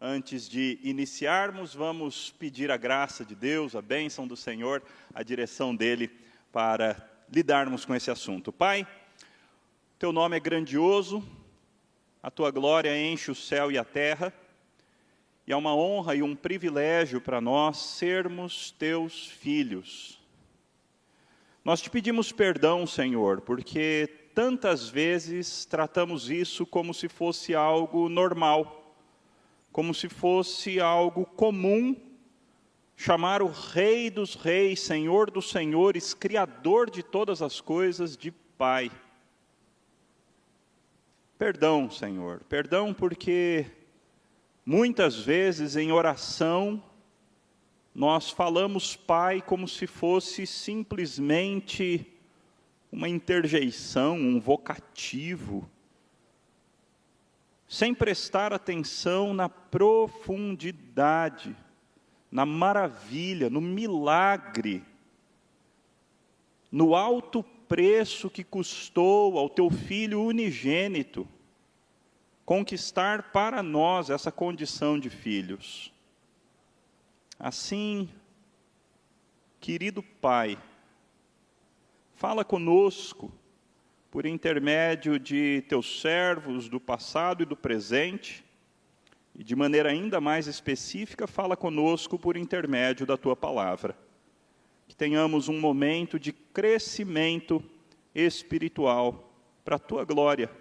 Antes de iniciarmos, vamos pedir a graça de Deus, a bênção do Senhor, a direção dEle para lidarmos com esse assunto. Pai, Teu nome é grandioso, a Tua glória enche o céu e a terra, e é uma honra e um privilégio para nós sermos Teus filhos. Nós Te pedimos perdão, Senhor, porque tantas vezes tratamos isso como se fosse algo normal, como se fosse algo comum, chamar o Rei dos Reis, Senhor dos Senhores, Criador de todas as coisas, de Pai. Perdão, Senhor, perdão porque muitas vezes em oração nós falamos Pai como se fosse simplesmente uma interjeição, um vocativo, sem prestar atenção na profundidade, na maravilha, no milagre, no alto preço que custou ao Teu Filho unigênito conquistar para nós essa condição de filhos. Assim, querido Pai, fala conosco, por intermédio de Teus servos do passado e do presente, e de maneira ainda mais específica, fala conosco por intermédio da Tua palavra. Que tenhamos um momento de crescimento espiritual para a Tua glória,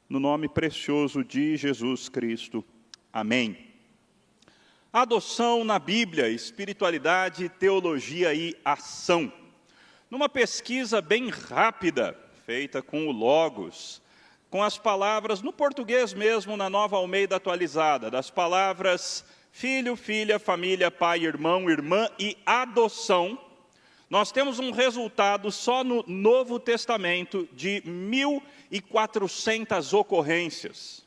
no nome precioso de Jesus Cristo. Amém. Adoção na Bíblia, espiritualidade, teologia e ação. Numa pesquisa bem rápida, feita com o Logos, com as palavras, no português mesmo, na Nova Almeida Atualizada, das palavras filho, filha, família, pai, irmão, irmã e adoção, nós temos um resultado só no Novo Testamento de 1.400 ocorrências.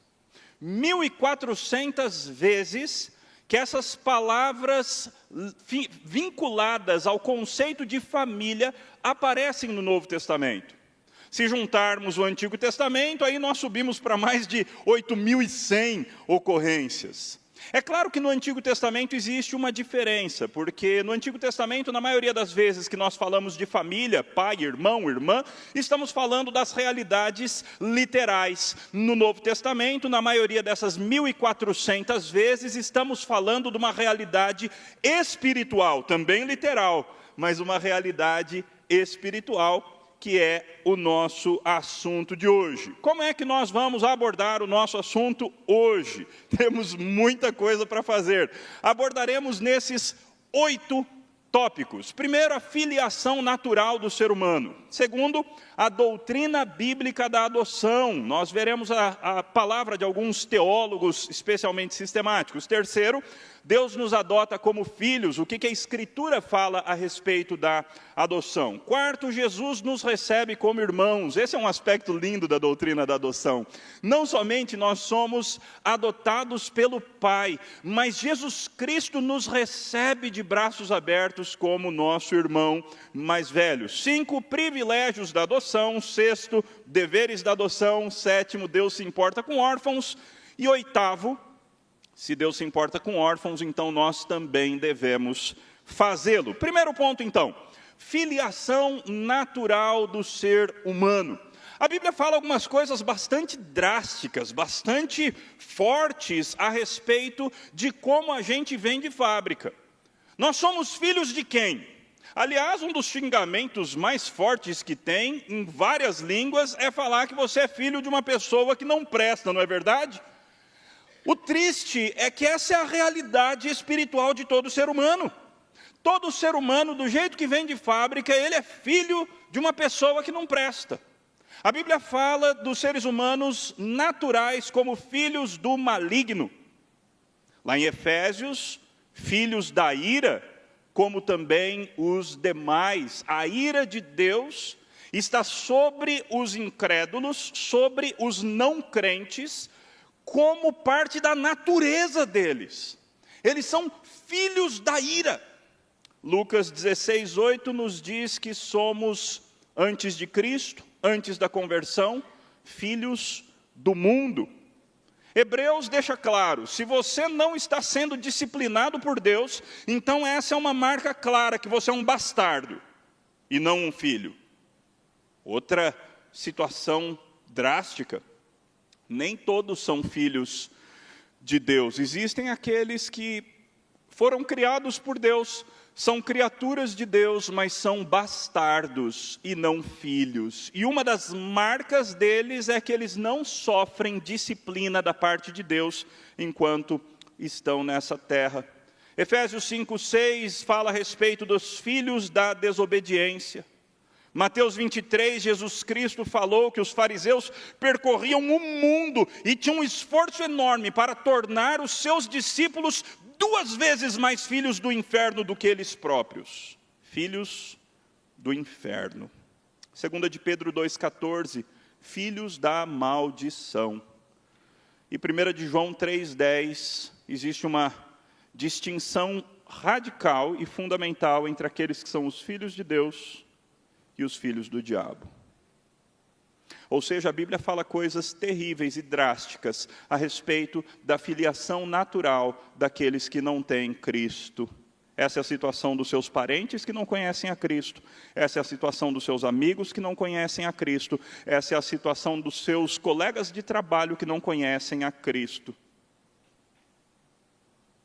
1.400 vezes que essas palavras vinculadas ao conceito de família aparecem no Novo Testamento. Se juntarmos o Antigo Testamento, aí nós subimos para mais de 8.100 ocorrências. É claro que no Antigo Testamento existe uma diferença, porque no Antigo Testamento, na maioria das vezes que nós falamos de família, pai, irmão, irmã, estamos falando das realidades literais. No Novo Testamento, na maioria dessas 1.400 vezes, estamos falando de uma realidade espiritual, também literal, mas uma realidade espiritual, que é o nosso assunto de hoje. Como é que nós vamos abordar o nosso assunto hoje? Temos muita coisa para fazer. Abordaremos nesses 8 tópicos. Primeiro, a filiação natural do ser humano. Segundo, a doutrina bíblica da adoção. Nós veremos a palavra de alguns teólogos, especialmente sistemáticos. Terceiro, Deus nos adota como filhos, o que a Escritura fala a respeito da adoção. Quarto, Jesus nos recebe como irmãos. Esse é um aspecto lindo da doutrina da adoção. Não somente nós somos adotados pelo Pai, mas Jesus Cristo nos recebe de braços abertos como nosso irmão mais velho. 5, privilégios da adoção. 6, deveres da adoção. 7, Deus se importa com órfãos. E 8, se Deus se importa com órfãos, então nós também devemos fazê-lo. Primeiro ponto, então, filiação natural do ser humano. A Bíblia fala algumas coisas bastante drásticas, bastante fortes a respeito de como a gente vem de fábrica. Nós somos filhos de quem? Aliás, um dos xingamentos mais fortes que tem em várias línguas é falar que você é filho de uma pessoa que não presta, não é verdade? O triste é que essa é a realidade espiritual de todo ser humano. Todo ser humano, do jeito que vem de fábrica, ele é filho de uma pessoa que não presta. A Bíblia fala dos seres humanos naturais como filhos do maligno. Lá em Efésios, filhos da ira, como também os demais. A ira de Deus está sobre os incrédulos, sobre os não crentes, como parte da natureza deles. Eles são filhos da ira. Lucas 16:8 nos diz que somos, antes de Cristo, antes da conversão, filhos do mundo. Hebreus deixa claro, se você não está sendo disciplinado por Deus, então essa é uma marca clara que você é um bastardo e não um filho. Outra situação drástica, nem todos são filhos de Deus. Existem aqueles que foram criados por Deus, são criaturas de Deus, mas são bastardos e não filhos. E uma das marcas deles é que eles não sofrem disciplina da parte de Deus enquanto estão nessa terra. Efésios 5:6 fala a respeito dos filhos da desobediência. Mateus 23, Jesus Cristo falou que os fariseus percorriam o mundo e tinham um esforço enorme para tornar os seus discípulos 2 vezes mais filhos do inferno do que eles próprios. Filhos do inferno. 2 de Pedro 2,14, filhos da maldição. E 1 de João 3,10, existe uma distinção radical e fundamental entre aqueles que são os filhos de Deus e os filhos do diabo. Ou seja, a Bíblia fala coisas terríveis e drásticas a respeito da filiação natural daqueles que não têm Cristo. Essa é a situação dos seus parentes que não conhecem a Cristo. Essa é a situação dos seus amigos que não conhecem a Cristo. Essa é a situação dos seus colegas de trabalho que não conhecem a Cristo.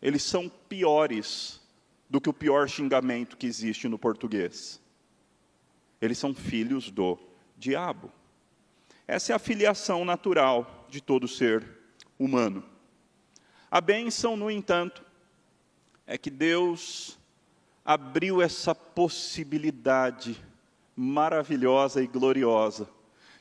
Eles são piores do que o pior xingamento que existe no português. Eles são filhos do diabo. Essa é a filiação natural de todo ser humano. A bênção, no entanto, é que Deus abriu essa possibilidade maravilhosa e gloriosa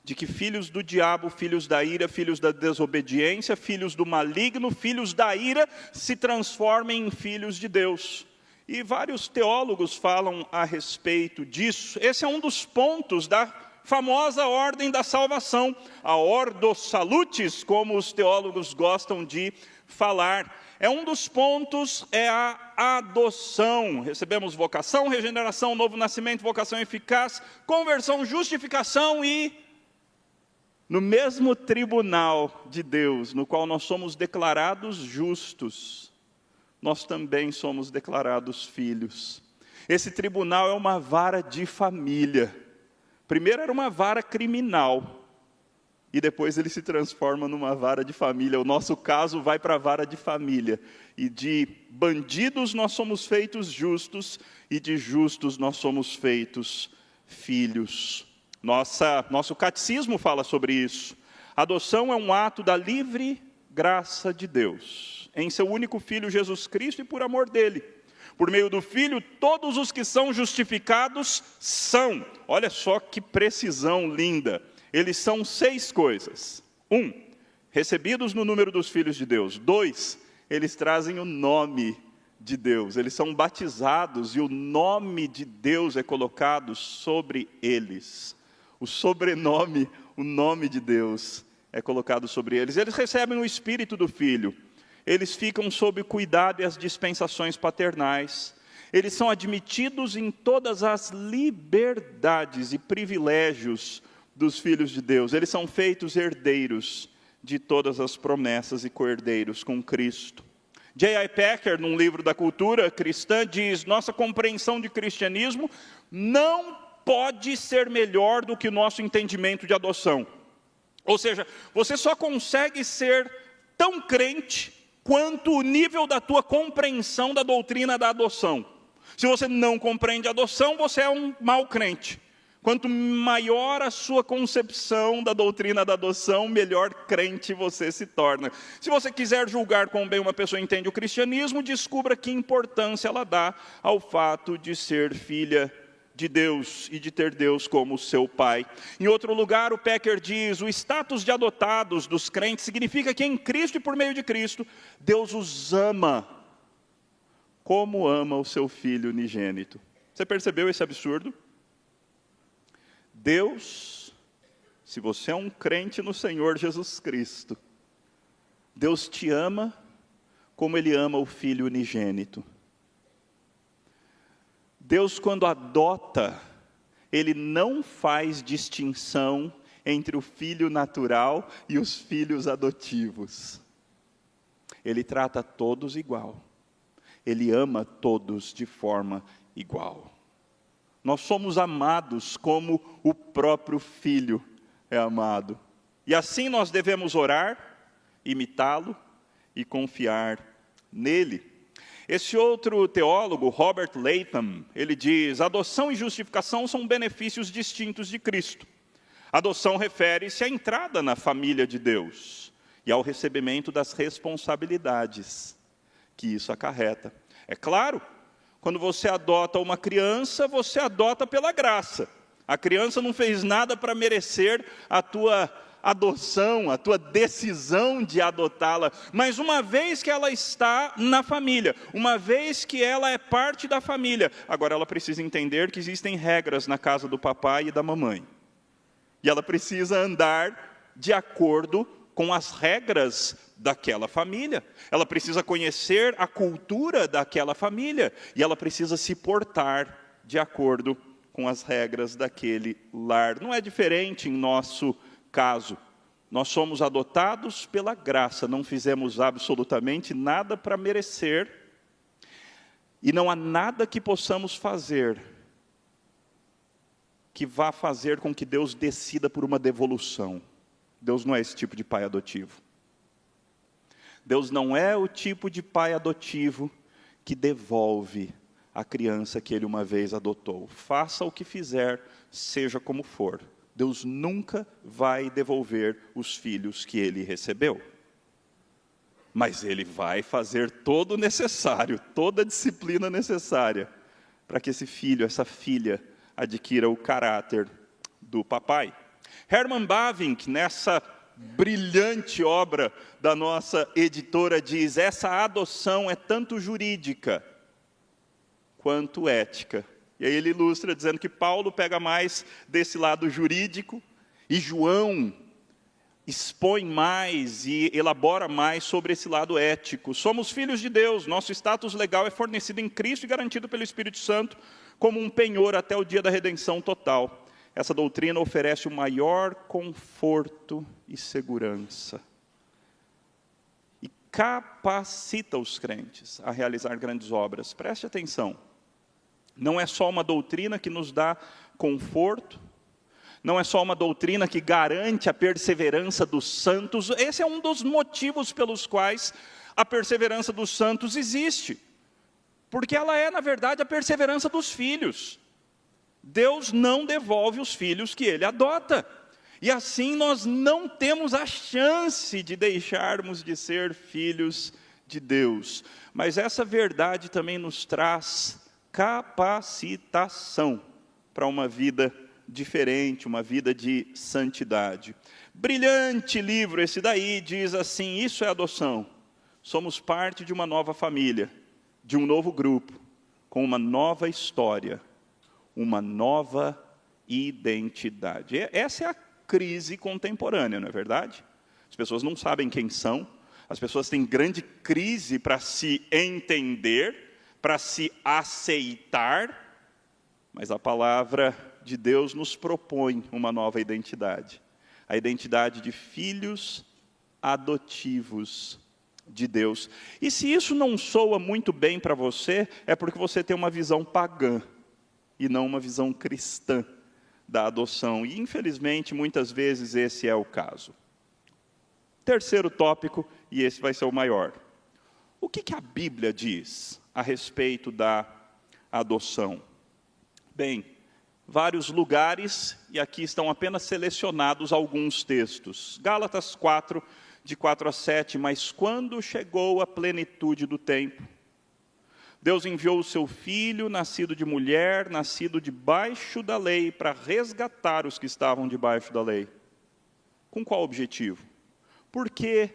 de que filhos do diabo, filhos da ira, filhos da desobediência, filhos do maligno, filhos da ira, se transformem em filhos de Deus. E vários teólogos falam a respeito disso. Esse é um dos pontos da famosa ordem da salvação, a Ordo Salutis, como os teólogos gostam de falar. É um dos pontos, é a adoção. Recebemos vocação, regeneração, novo nascimento, vocação eficaz, conversão, justificação e, no mesmo tribunal de Deus, no qual nós somos declarados justos, nós também somos declarados filhos. Esse tribunal é uma vara de família. Primeiro era uma vara criminal, e depois ele se transforma numa vara de família. O nosso caso vai para a vara de família. E de bandidos nós somos feitos justos, e de justos nós somos feitos filhos. Nosso catecismo fala sobre isso. Adoção é um ato da livre graça de Deus, em seu único Filho Jesus Cristo e por amor dele. Por meio do Filho, todos os que são justificados são. Olha só que precisão linda. Eles são 6 coisas. 1, recebidos no número dos filhos de Deus. 2, eles trazem o nome de Deus. Eles são batizados e o nome de Deus é colocado sobre eles. O sobrenome, o nome de Deus é colocado sobre eles. Eles recebem o Espírito do Filho. Eles ficam sob o cuidado e as dispensações paternais. Eles são admitidos em todas as liberdades e privilégios dos filhos de Deus. Eles são feitos herdeiros de todas as promessas e co-herdeiros com Cristo. J.I. Packer, num livro da cultura cristã, diz: nossa compreensão de cristianismo não pode ser melhor do que o nosso entendimento de adoção. Ou seja, você só consegue ser tão crente quanto o nível da tua compreensão da doutrina da adoção. Se você não compreende a adoção, você é um mau crente. Quanto maior a sua concepção da doutrina da adoção, melhor crente você se torna. Se você quiser julgar quão bem uma pessoa entende o cristianismo, descubra que importância ela dá ao fato de ser filha de Deus e de ter Deus como seu pai. Em outro lugar, o Packer diz: o status de adotados dos crentes significa que em Cristo e por meio de Cristo, Deus os ama como ama o seu Filho unigênito. Você percebeu esse absurdo? Deus, se você é um crente no Senhor Jesus Cristo, Deus te ama como Ele ama o Filho unigênito. Deus, quando adota, Ele não faz distinção entre o filho natural e os filhos adotivos. Ele trata todos igual. Ele ama todos de forma igual. Nós somos amados como o próprio Filho é amado. E assim nós devemos orar, imitá-lo e confiar nele. Esse outro teólogo, Robert Latham, ele diz: adoção e justificação são benefícios distintos de Cristo. Adoção refere-se à entrada na família de Deus e ao recebimento das responsabilidades que isso acarreta. É claro, quando você adota uma criança, você adota pela graça. A criança não fez nada para merecer a tua adoção, a tua decisão de adotá-la, mas uma vez que ela está na família, uma vez que ela é parte da família, agora ela precisa entender que existem regras na casa do papai e da mamãe. E ela precisa andar de acordo com as regras daquela família. Ela precisa conhecer a cultura daquela família. E ela precisa se portar de acordo com as regras daquele lar. Não é diferente em nosso caso. Nós somos adotados pela graça. Não fizemos absolutamente nada para merecer. E não há nada que possamos fazer que vá fazer com que Deus decida por uma devolução. Deus não é esse tipo de pai adotivo. Deus não é o tipo de pai adotivo que devolve a criança que ele uma vez adotou. Faça o que fizer, seja como for. Deus nunca vai devolver os filhos que ele recebeu. Mas ele vai fazer todo o necessário, toda a disciplina necessária, para que esse filho, essa filha, adquira o caráter do papai. Herman Bavinck, nessa brilhante obra da nossa editora, diz: essa adoção é tanto jurídica quanto ética. E aí ele ilustra dizendo que Paulo pega mais desse lado jurídico e João expõe mais e elabora mais sobre esse lado ético. Somos filhos de Deus, nosso status legal é fornecido em Cristo e garantido pelo Espírito Santo como um penhor até o dia da redenção total. Essa doutrina oferece o maior conforto e segurança. E capacita os crentes a realizar grandes obras. Preste atenção. Não é só uma doutrina que nos dá conforto, não é só uma doutrina que garante a perseverança dos santos. Esse é um dos motivos pelos quais a perseverança dos santos existe. Porque ela é, na verdade, a perseverança dos filhos. Deus não devolve os filhos que ele adota. E assim nós não temos a chance de deixarmos de ser filhos de Deus. Mas essa verdade também nos traz capacitação para uma vida diferente, uma vida de santidade. Brilhante livro esse daí, diz assim: isso é adoção. Somos parte de uma nova família, de um novo grupo, com uma nova história, uma nova identidade. Essa é a crise contemporânea, não é verdade? As pessoas não sabem quem são, as pessoas têm grande crise para se entender, para se aceitar, mas a palavra de Deus nos propõe uma nova identidade, a identidade de filhos adotivos de Deus. E se isso não soa muito bem para você, é porque você tem uma visão pagã, e não uma visão cristã da adoção. E, infelizmente, muitas vezes esse é o caso. Terceiro tópico, e esse vai ser o maior. O que a Bíblia diz a respeito da adoção? Bem, vários lugares, e aqui estão apenas selecionados alguns textos. Gálatas 4, de 4 a 7, mas quando chegou a plenitude do tempo, Deus enviou o seu Filho, nascido de mulher, nascido debaixo da lei, para resgatar os que estavam debaixo da lei. Com qual objetivo? Por que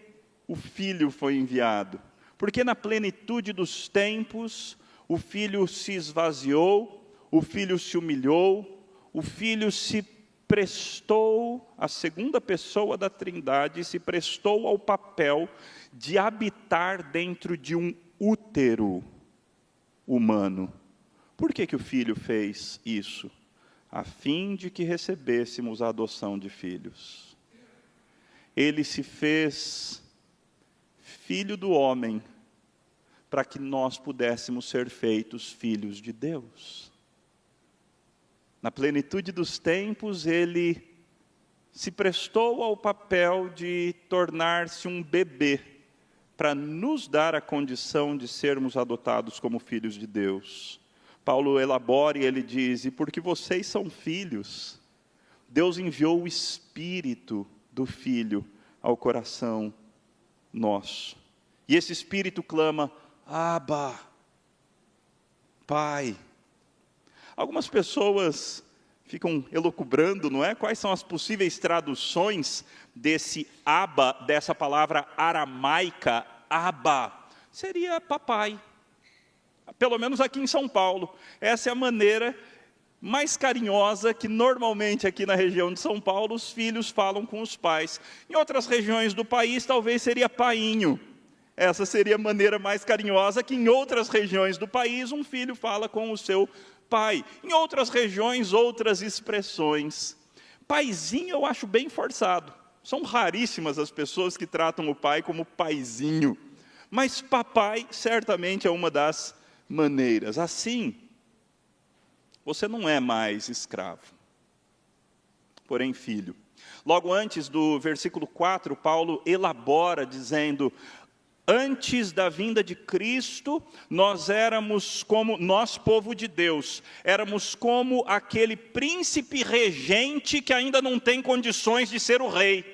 o Filho foi enviado? Porque na plenitude dos tempos, o Filho se esvaziou, o Filho se humilhou, o Filho se prestou, a segunda pessoa da Trindade, se prestou ao papel de habitar dentro de um útero humano. Por que o Filho fez isso? A fim de que recebêssemos a adoção de filhos. Ele se fez Filho do homem, para que nós pudéssemos ser feitos filhos de Deus. Na plenitude dos tempos, ele se prestou ao papel de tornar-se um bebê, para nos dar a condição de sermos adotados como filhos de Deus. Paulo elabora e ele diz: e porque vocês são filhos, Deus enviou o Espírito do Filho ao coração nosso. E esse Espírito clama: Abba, Pai. Algumas pessoas ficam elucubrando, não é? Quais são as possíveis traduções desse Abba, dessa palavra aramaica, Abba? Seria papai. Pelo menos aqui em São Paulo. Essa é a maneira mais carinhosa que normalmente aqui na região de São Paulo os filhos falam com os pais. Em outras regiões do país talvez seria painho. Essa seria a maneira mais carinhosa que em outras regiões do país um filho fala com o seu pai. Em outras regiões, outras expressões. Paizinho eu acho bem forçado. São raríssimas as pessoas que tratam o pai como paizinho. Mas papai certamente é uma das maneiras. Assim, você não é mais escravo, porém filho. Logo antes do versículo 4, Paulo elabora dizendo: antes da vinda de Cristo, nós éramos como, nós povo de Deus, éramos como aquele príncipe regente que ainda não tem condições de ser o rei.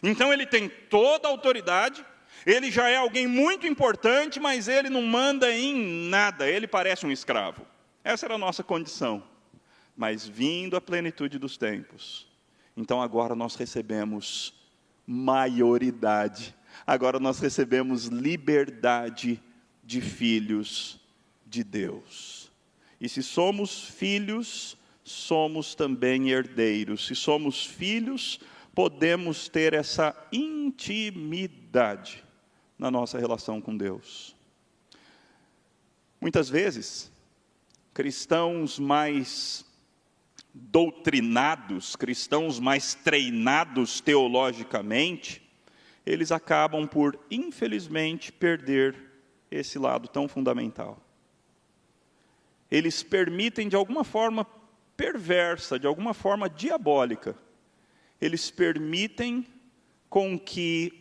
Então ele tem toda a autoridade, ele já é alguém muito importante, mas ele não manda em nada, ele parece um escravo. Essa era a nossa condição. Mas vindo a plenitude dos tempos, então agora nós recebemos maioridade. Agora nós recebemos liberdade de filhos de Deus. E se somos filhos, somos também herdeiros. Se somos filhos, podemos ter essa intimidade na nossa relação com Deus. Muitas vezes, cristãos mais doutrinados, cristãos mais treinados teologicamente, eles acabam por, infelizmente, perder esse lado tão fundamental. Eles permitem, de alguma forma perversa, de alguma forma diabólica, eles permitem com que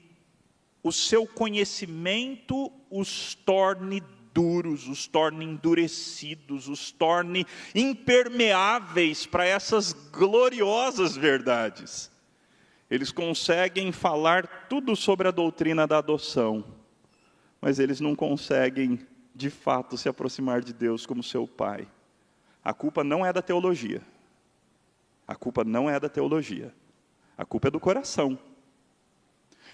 o seu conhecimento os torne duros, os torne endurecidos, os torne impermeáveis para essas gloriosas verdades. Eles conseguem falar tudo sobre a doutrina da adoção, mas eles não conseguem, de fato, se aproximar de Deus como seu Pai. A culpa não é da teologia. A culpa não é da teologia. A culpa é do coração.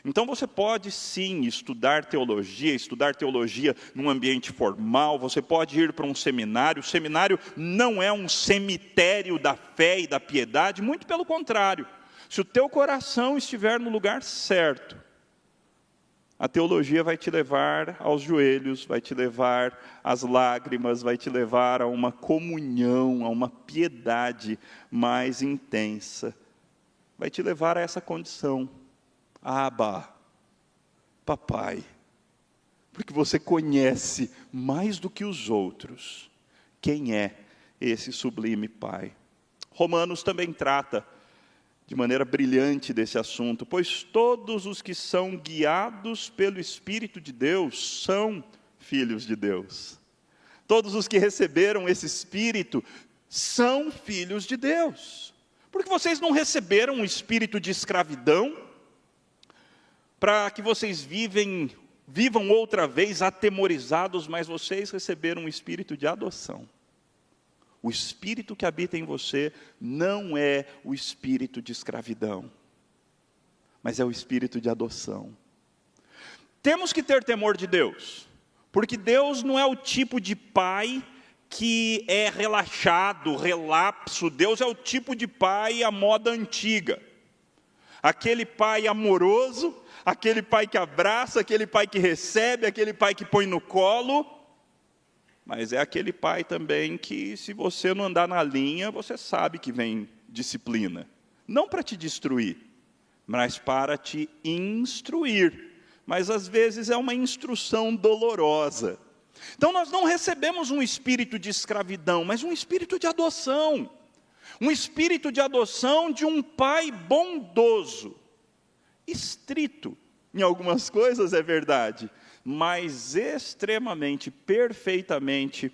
Então você pode sim estudar teologia num ambiente formal, você pode ir para um seminário. O seminário não é um cemitério da fé e da piedade, muito pelo contrário. Se o teu coração estiver no lugar certo, a teologia vai te levar aos joelhos, vai te levar às lágrimas, vai te levar a uma comunhão, a uma piedade mais intensa. Vai te levar a essa condição. Abba, papai, porque você conhece mais do que os outros quem é esse sublime Pai. Romanos também trata de maneira brilhante desse assunto, pois todos os que são guiados pelo Espírito de Deus são filhos de Deus. Todos os que receberam esse Espírito são filhos de Deus. Porque vocês não receberam um espírito de escravidão, para que vocês vivam outra vez atemorizados, mas vocês receberam um espírito de adoção. O espírito que habita em você não é o espírito de escravidão, mas é o espírito de adoção. Temos que ter temor de Deus, porque Deus não é o tipo de pai que é relaxado, relapso. Deus é o tipo de pai à moda antiga. Aquele pai amoroso, aquele pai que abraça, aquele pai que recebe, aquele pai que põe no colo. Mas é aquele pai também que, se você não andar na linha, você sabe que vem disciplina. Não para te destruir, mas para te instruir. mas às vezes é uma instrução dolorosa. Então nós não recebemos um espírito de escravidão, mas um espírito de adoção. Um espírito de adoção de um pai bondoso, estrito em algumas coisas, é verdade, mas extremamente, perfeitamente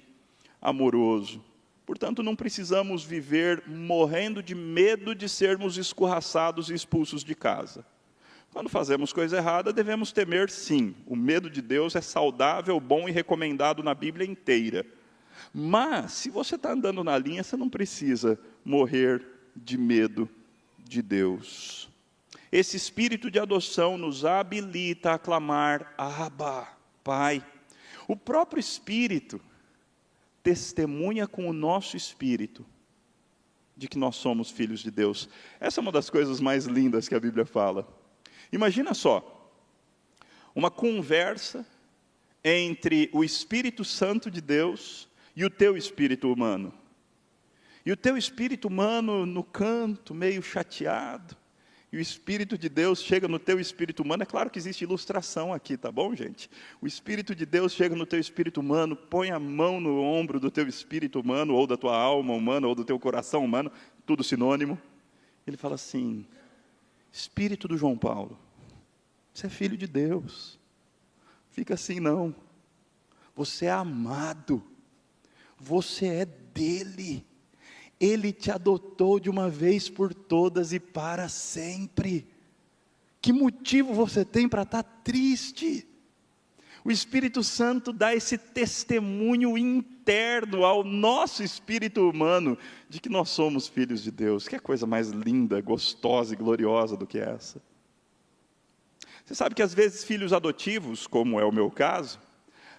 amoroso. Portanto, não precisamos viver morrendo de medo de sermos escorraçados e expulsos de casa. Quando fazemos coisa errada, devemos temer sim. O medo de Deus é saudável, bom e recomendado na Bíblia inteira. Mas, se você está andando na linha, você não precisa morrer de medo de Deus. Esse espírito de adoção nos habilita a clamar, Abba, Pai. O próprio Espírito testemunha com o nosso espírito de que nós somos filhos de Deus. Essa é uma das coisas mais lindas que a Bíblia fala. Imagina só, uma conversa entre o Espírito Santo de Deus e o teu espírito humano. E o teu espírito humano no canto, meio chateado, e o Espírito de Deus chega no teu espírito humano. É claro que existe ilustração aqui, tá bom, gente? O Espírito de Deus chega no teu espírito humano, põe a mão no ombro do teu espírito humano, ou da tua alma humana, ou do teu coração humano, tudo sinônimo. Ele fala assim, Espírito do João Paulo, você é filho de Deus. Fica assim não. Você é amado. Você é dele. Ele te adotou de uma vez por todas e para sempre. Que motivo você tem para estar triste? O Espírito Santo dá esse testemunho interno ao nosso espírito humano de que nós somos filhos de Deus. Que coisa mais linda, gostosa e gloriosa do que essa? Você sabe que às vezes filhos adotivos, como é o meu caso,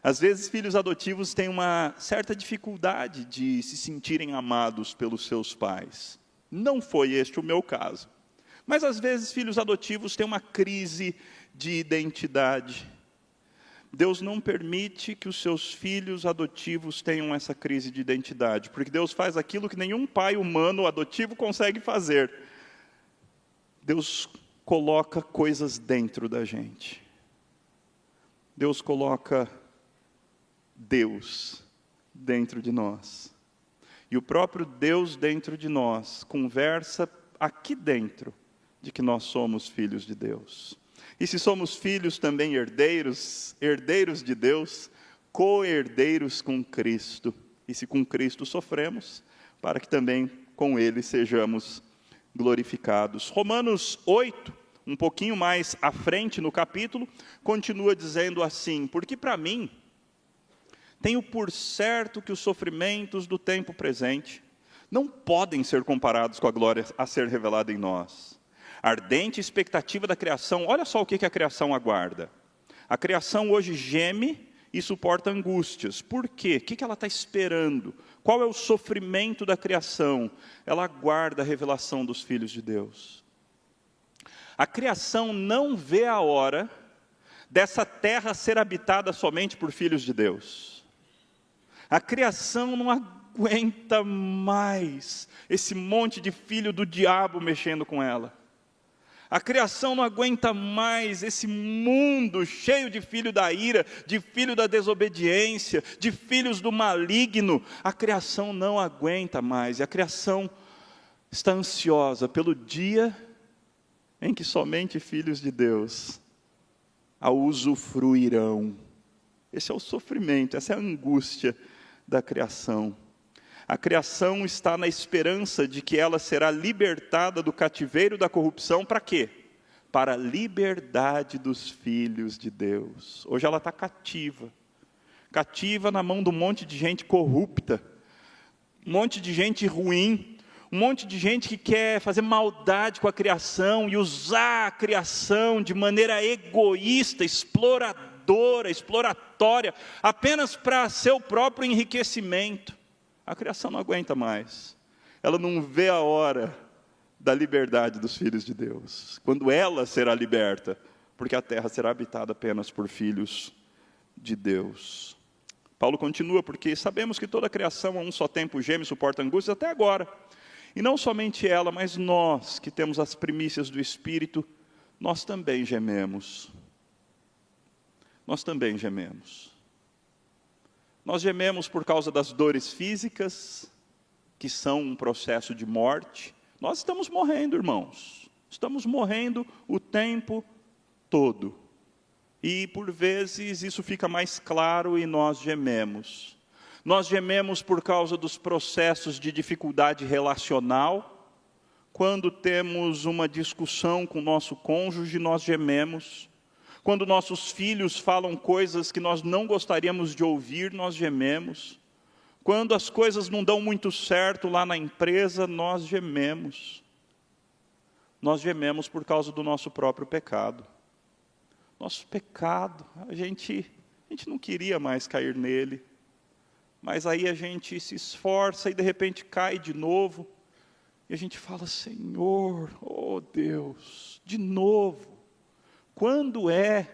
às vezes filhos adotivos têm uma certa dificuldade de se sentirem amados pelos seus pais. Não foi este o meu caso. Mas às vezes filhos adotivos têm uma crise de identidade. Deus não permite que os seus filhos adotivos tenham essa crise de identidade, porque Deus faz aquilo que nenhum pai humano adotivo consegue fazer. Deus coloca coisas dentro da gente. Deus coloca Deus dentro de nós. E o próprio Deus dentro de nós conversa aqui dentro de que nós somos filhos de Deus. E se somos filhos também herdeiros, herdeiros de Deus, co-herdeiros com Cristo. E se com Cristo sofremos, para que também com Ele sejamos glorificados. Romanos 8, um pouquinho mais à frente no capítulo, continua dizendo assim, porque para mim, tenho por certo que os sofrimentos do tempo presente não podem ser comparados com a glória a ser revelada em nós. A ardente expectativa da criação, olha só o que a criação aguarda. A criação hoje geme e suporta angústias. Por quê? O que ela está esperando? Qual é o sofrimento da criação? Ela aguarda a revelação dos filhos de Deus. A criação não vê a hora dessa terra ser habitada somente por filhos de Deus. A criação não aguenta mais esse monte de filho do diabo mexendo com ela. A criação não aguenta mais esse mundo cheio de filho da ira, de filho da desobediência, de filhos do maligno. A criação não aguenta mais. E a criação está ansiosa pelo dia em que somente filhos de Deus a usufruirão. Esse é o sofrimento, essa é a angústia da criação. A criação está na esperança de que ela será libertada do cativeiro da corrupção, para quê? Para a liberdade dos filhos de Deus. Hoje ela está cativa. Cativa na mão de um monte de gente corrupta. Um monte de gente ruim. Um monte de gente que quer fazer maldade com a criação e usar a criação de maneira egoísta, exploratória, apenas para seu próprio enriquecimento. A criação não aguenta mais. Ela não vê a hora da liberdade dos filhos de Deus. Quando ela será liberta, porque a terra será habitada apenas por filhos de Deus. Paulo continua, porque sabemos que toda a criação a um só tempo geme e suporta angústias até agora. E não somente ela, mas nós que temos as primícias do Espírito, nós também gememos. nós também gememos. Nós gememos por causa das dores físicas, que são um processo de morte. Nós estamos morrendo, irmãos. Estamos morrendo o tempo todo. E, por vezes, isso fica mais claro e nós gememos. Nós gememos por causa dos processos de dificuldade relacional. Quando temos uma discussão com o nosso cônjuge, nós gememos. Quando nossos filhos falam coisas que nós não gostaríamos de ouvir, nós gememos. Quando as coisas não dão muito certo lá na empresa, nós gememos. Nós gememos por causa do nosso próprio pecado. Nosso pecado, a gente não queria mais cair nele. Mas aí a gente se esforça e de repente cai de novo. E a gente fala, Senhor, oh Deus, de novo. Quando é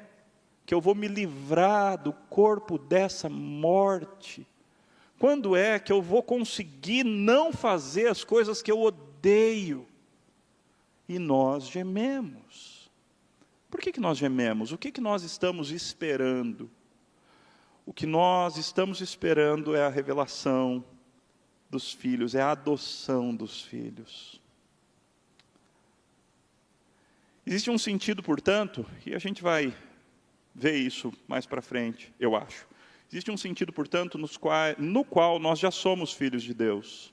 que eu vou me livrar do corpo dessa morte? Quando é que eu vou conseguir não fazer as coisas que eu odeio? E nós gememos. Por que nós gememos? O que nós estamos esperando? O que nós estamos esperando é a revelação dos filhos, é a adoção dos filhos. Existe um sentido, portanto, e a gente vai ver isso mais para frente, eu acho. Existe um sentido, portanto, no qual nós já somos filhos de Deus,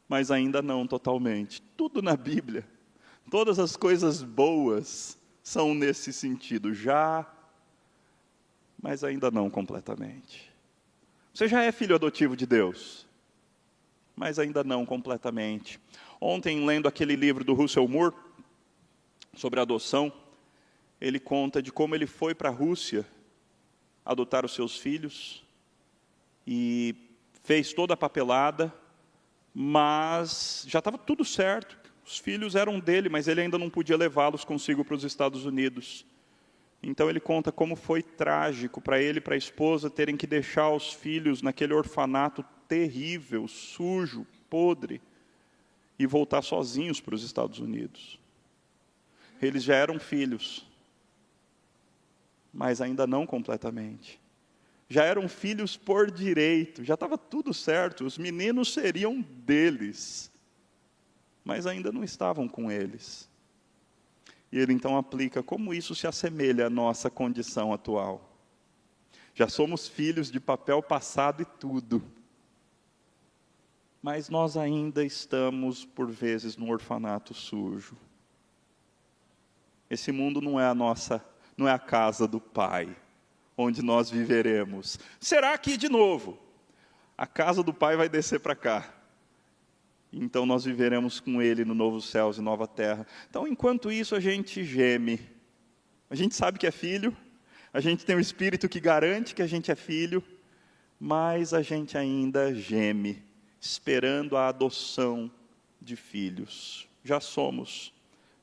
mas ainda não totalmente. Tudo na Bíblia, todas as coisas boas são nesse sentido, já, mas ainda não completamente. Você já é filho adotivo de Deus, mas ainda não completamente. Ontem, lendo aquele livro do Russell Moore, sobre adoção, ele conta de como ele foi para a Rússia adotar os seus filhos e fez toda a papelada, mas já estava tudo certo. Os filhos eram dele, mas ele ainda não podia levá-los consigo para os Estados Unidos. Então ele conta como foi trágico para ele e para a esposa terem que deixar os filhos naquele orfanato terrível, sujo, podre, e voltar sozinhos para os Estados Unidos. Eles já eram filhos, mas ainda não completamente. Já eram filhos por direito, já estava tudo certo, os meninos seriam deles, mas ainda não estavam com eles. E ele então aplica como isso se assemelha à nossa condição atual. Já somos filhos de papel passado e tudo, mas nós ainda estamos, por vezes, num orfanato sujo. Esse mundo não é a casa do Pai, onde nós viveremos. Será que, de novo, a casa do Pai vai descer para cá? Então nós viveremos com Ele no novo céus e nova terra. Então, enquanto isso, a gente geme. A gente sabe que é filho, a gente tem o Espírito que garante que a gente é filho, mas a gente ainda geme, esperando a adoção de filhos. Já somos,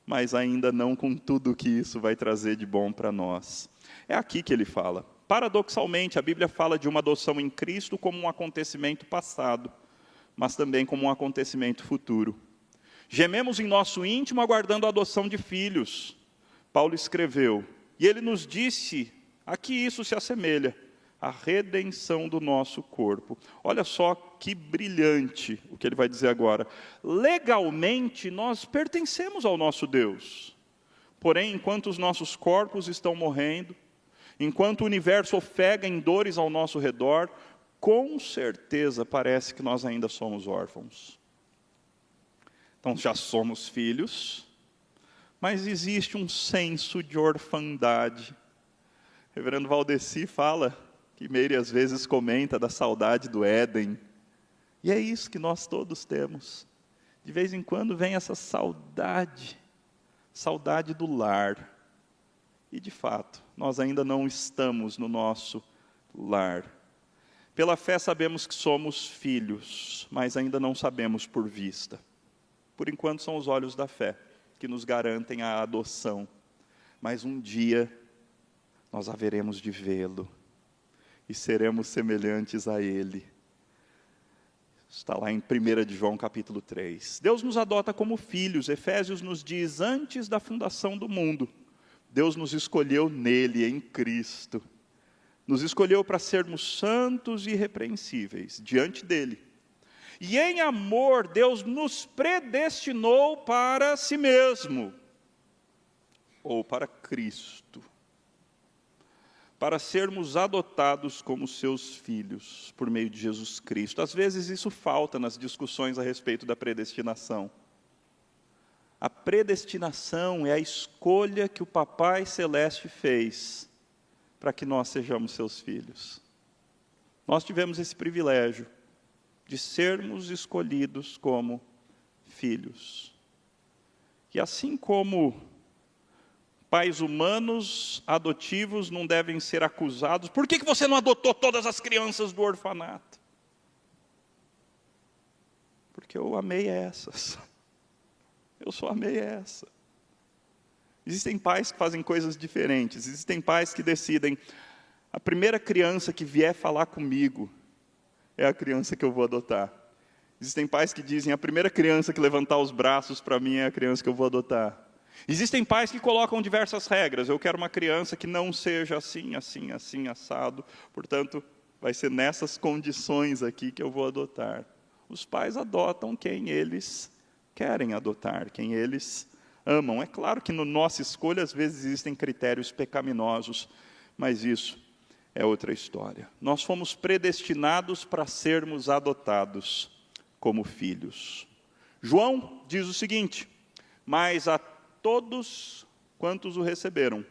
mas ainda não com tudo que isso vai trazer de bom para nós. É aqui que ele fala. Paradoxalmente, a Bíblia fala de uma adoção em Cristo como um acontecimento passado, mas também como um acontecimento futuro. Gememos em nosso íntimo aguardando a adoção de filhos. Paulo escreveu, e ele nos disse, a que isso se assemelha, a redenção do nosso corpo. Olha só que brilhante o que ele vai dizer agora. Legalmente, nós pertencemos ao nosso Deus. Porém, enquanto os nossos corpos estão morrendo, enquanto o universo ofega em dores ao nosso redor, com certeza parece que nós ainda somos órfãos. Então, já somos filhos, mas existe um senso de orfandade. O reverendo Valdeci fala que Meire às vezes comenta da saudade do Éden. E é isso que nós todos temos. De vez em quando vem essa saudade do lar. E de fato, nós ainda não estamos no nosso lar. Pela fé sabemos que somos filhos, mas ainda não sabemos por vista. Por enquanto são os olhos da fé que nos garantem a adoção. Mas um dia nós haveremos de vê-lo. E seremos semelhantes a Ele. Está lá em 1 de João capítulo 3. Deus nos adota como filhos. Efésios nos diz, antes da fundação do mundo, Deus nos escolheu nele, em Cristo. Nos escolheu para sermos santos e irrepreensíveis diante dele. E em amor, Deus nos predestinou para si mesmo, ou para Cristo, para sermos adotados como seus filhos, por meio de Jesus Cristo. Às vezes isso falta nas discussões a respeito da predestinação. A predestinação é a escolha que o Papai Celeste fez para que nós sejamos seus filhos. Nós tivemos esse privilégio de sermos escolhidos como filhos. E assim como pais humanos adotivos não devem ser acusados, por que você não adotou todas as crianças do orfanato? Porque eu amei essas. Eu só amei essa. Existem pais que fazem coisas diferentes. Existem pais que decidem, a primeira criança que vier falar comigo é a criança que eu vou adotar. Existem pais que dizem, a primeira criança que levantar os braços para mim é a criança que eu vou adotar. Existem pais que colocam diversas regras. Eu quero uma criança que não seja assim, assim, assim, assado. Portanto, vai ser nessas condições aqui que eu vou adotar. Os pais adotam quem eles querem adotar, quem eles amam. É claro que na nossa escolha, às vezes, existem critérios pecaminosos, mas isso é outra história. Nós fomos predestinados para sermos adotados como filhos. João diz o seguinte, mas a todos quantos o receberam,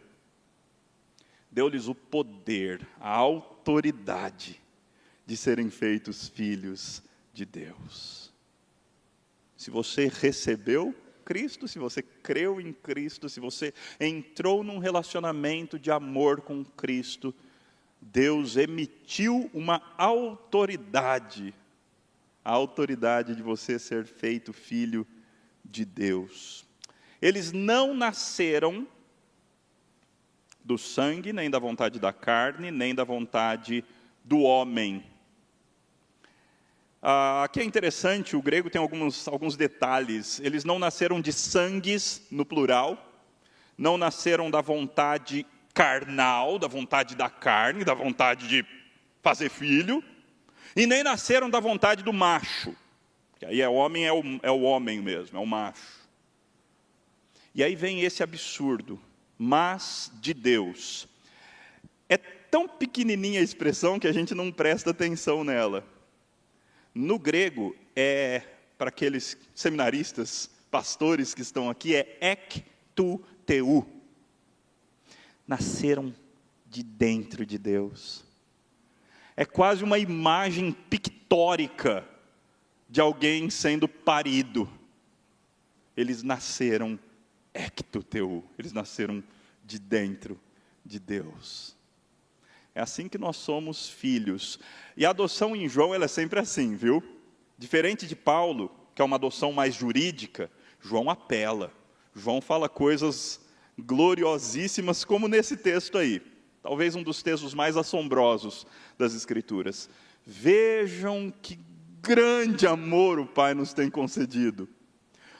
deu-lhes o poder, a autoridade de serem feitos filhos de Deus. Se você recebeu Cristo, se você creu em Cristo, se você entrou num relacionamento de amor com Cristo, Deus emitiu uma autoridade, a autoridade de você ser feito filho de Deus. Eles não nasceram do sangue, nem da vontade da carne, nem da vontade do homem. Aqui é interessante, o grego tem alguns detalhes. Eles não nasceram de sangues, no plural, não nasceram da vontade carnal, da vontade da carne, da vontade de fazer filho, e nem nasceram da vontade do macho, que aí é homem, é o homem mesmo, é o macho. E aí vem esse absurdo, mas de Deus. É tão pequenininha a expressão que a gente não presta atenção nela. No grego, para aqueles seminaristas, pastores que estão aqui, é ek tu teu. Nasceram de dentro de Deus. É quase uma imagem pictórica de alguém sendo parido. Eles nasceram ek tu teu. Eles nasceram de dentro de Deus. É assim que nós somos filhos. E a adoção em João, ela é sempre assim, viu? Diferente de Paulo, que é uma adoção mais jurídica, João apela. João fala coisas gloriosíssimas, como nesse texto aí. Talvez um dos textos mais assombrosos das Escrituras. Vejam que grande amor o Pai nos tem concedido,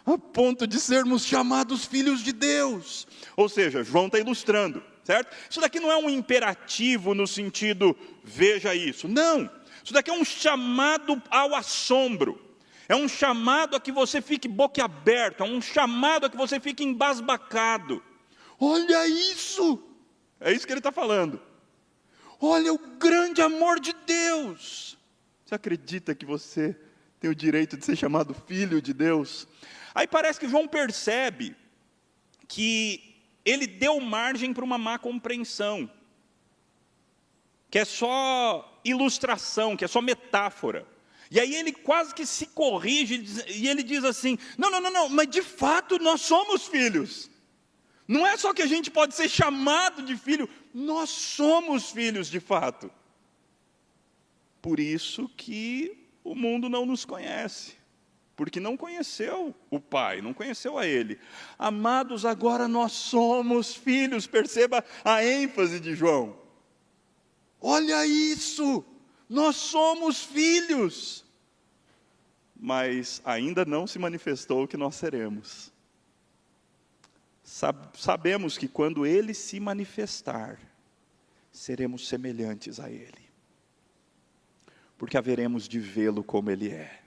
a ponto de sermos chamados filhos de Deus. Ou seja, João está ilustrando, certo? Isso daqui não é um imperativo no sentido, veja isso. Não, isso daqui é um chamado ao assombro. É um chamado a que você fique boquiaberto, é um chamado a que você fique embasbacado. Olha isso! É isso que ele está falando. Olha o grande amor de Deus. Você acredita que você tem o direito de ser chamado filho de Deus? Aí parece que João percebe que ele deu margem para uma má compreensão, que é só ilustração, que é só metáfora. E aí ele quase que se corrige, e ele diz assim, não, mas de fato nós somos filhos. Não é só que a gente pode ser chamado de filho, nós somos filhos de fato. Por isso que o mundo não nos conhece, porque não conheceu o Pai, não conheceu a Ele. Amados, agora nós somos filhos, perceba a ênfase de João. Olha isso, nós somos filhos, mas ainda não se manifestou o que nós seremos. Sabemos que quando Ele se manifestar, seremos semelhantes a Ele, porque haveremos de vê-lo como Ele é.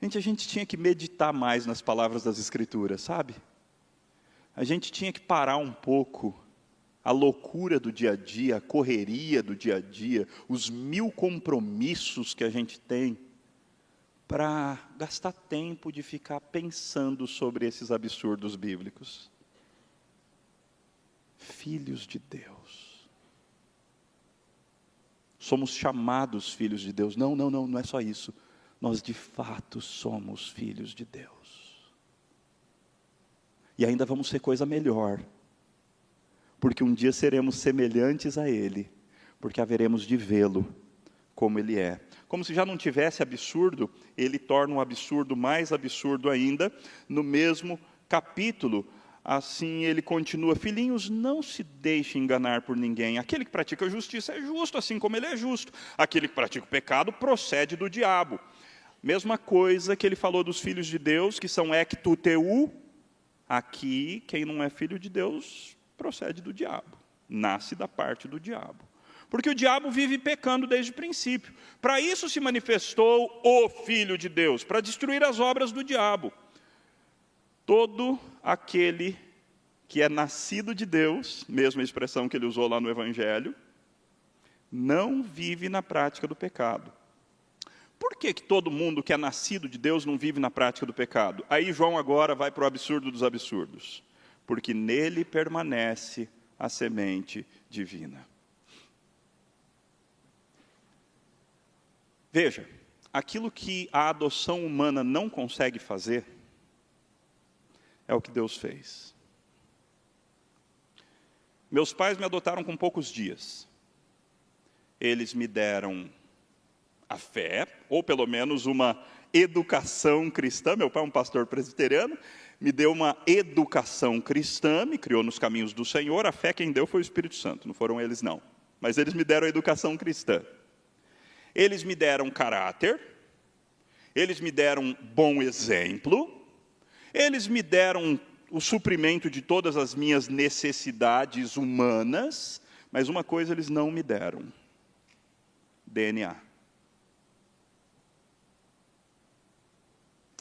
A gente tinha que meditar mais nas palavras das Escrituras, sabe? A gente tinha que parar um pouco a loucura do dia a dia, a correria do dia a dia, os 1000 compromissos que a gente tem, para gastar tempo de ficar pensando sobre esses absurdos bíblicos. Filhos de Deus. Somos chamados filhos de Deus. Não é só isso. Nós de fato somos filhos de Deus. E ainda vamos ser coisa melhor. Porque um dia seremos semelhantes a Ele. Porque haveremos de vê-lo como Ele é. Como se já não tivesse absurdo, Ele torna um absurdo mais absurdo ainda. No mesmo capítulo, assim Ele continua: filhinhos, não se deixem enganar por ninguém. Aquele que pratica a justiça é justo, assim como Ele é justo. Aquele que pratica o pecado procede do diabo. Mesma coisa que Ele falou dos filhos de Deus, que são ectuteu. Aqui, quem não é filho de Deus, procede do diabo. Nasce da parte do diabo. Porque o diabo vive pecando desde o princípio. Para isso se manifestou o Filho de Deus, para destruir as obras do diabo. Todo aquele que é nascido de Deus, mesma expressão que ele usou lá no Evangelho, não vive na prática do pecado. Por que todo mundo que é nascido de Deus não vive na prática do pecado? Aí João agora vai para o absurdo dos absurdos. Porque nele permanece a semente divina. Veja, aquilo que a adoção humana não consegue fazer, é o que Deus fez. Meus pais me adotaram com poucos dias. Eles me deram a fé, ou pelo menos uma educação cristã. Meu pai é um pastor presbiteriano, me deu uma educação cristã, me criou nos caminhos do Senhor. A fé quem deu foi o Espírito Santo, não foram eles não. Mas eles me deram a educação cristã. Eles me deram caráter, eles me deram bom exemplo, eles me deram o suprimento de todas as minhas necessidades humanas, mas uma coisa eles não me deram: DNA.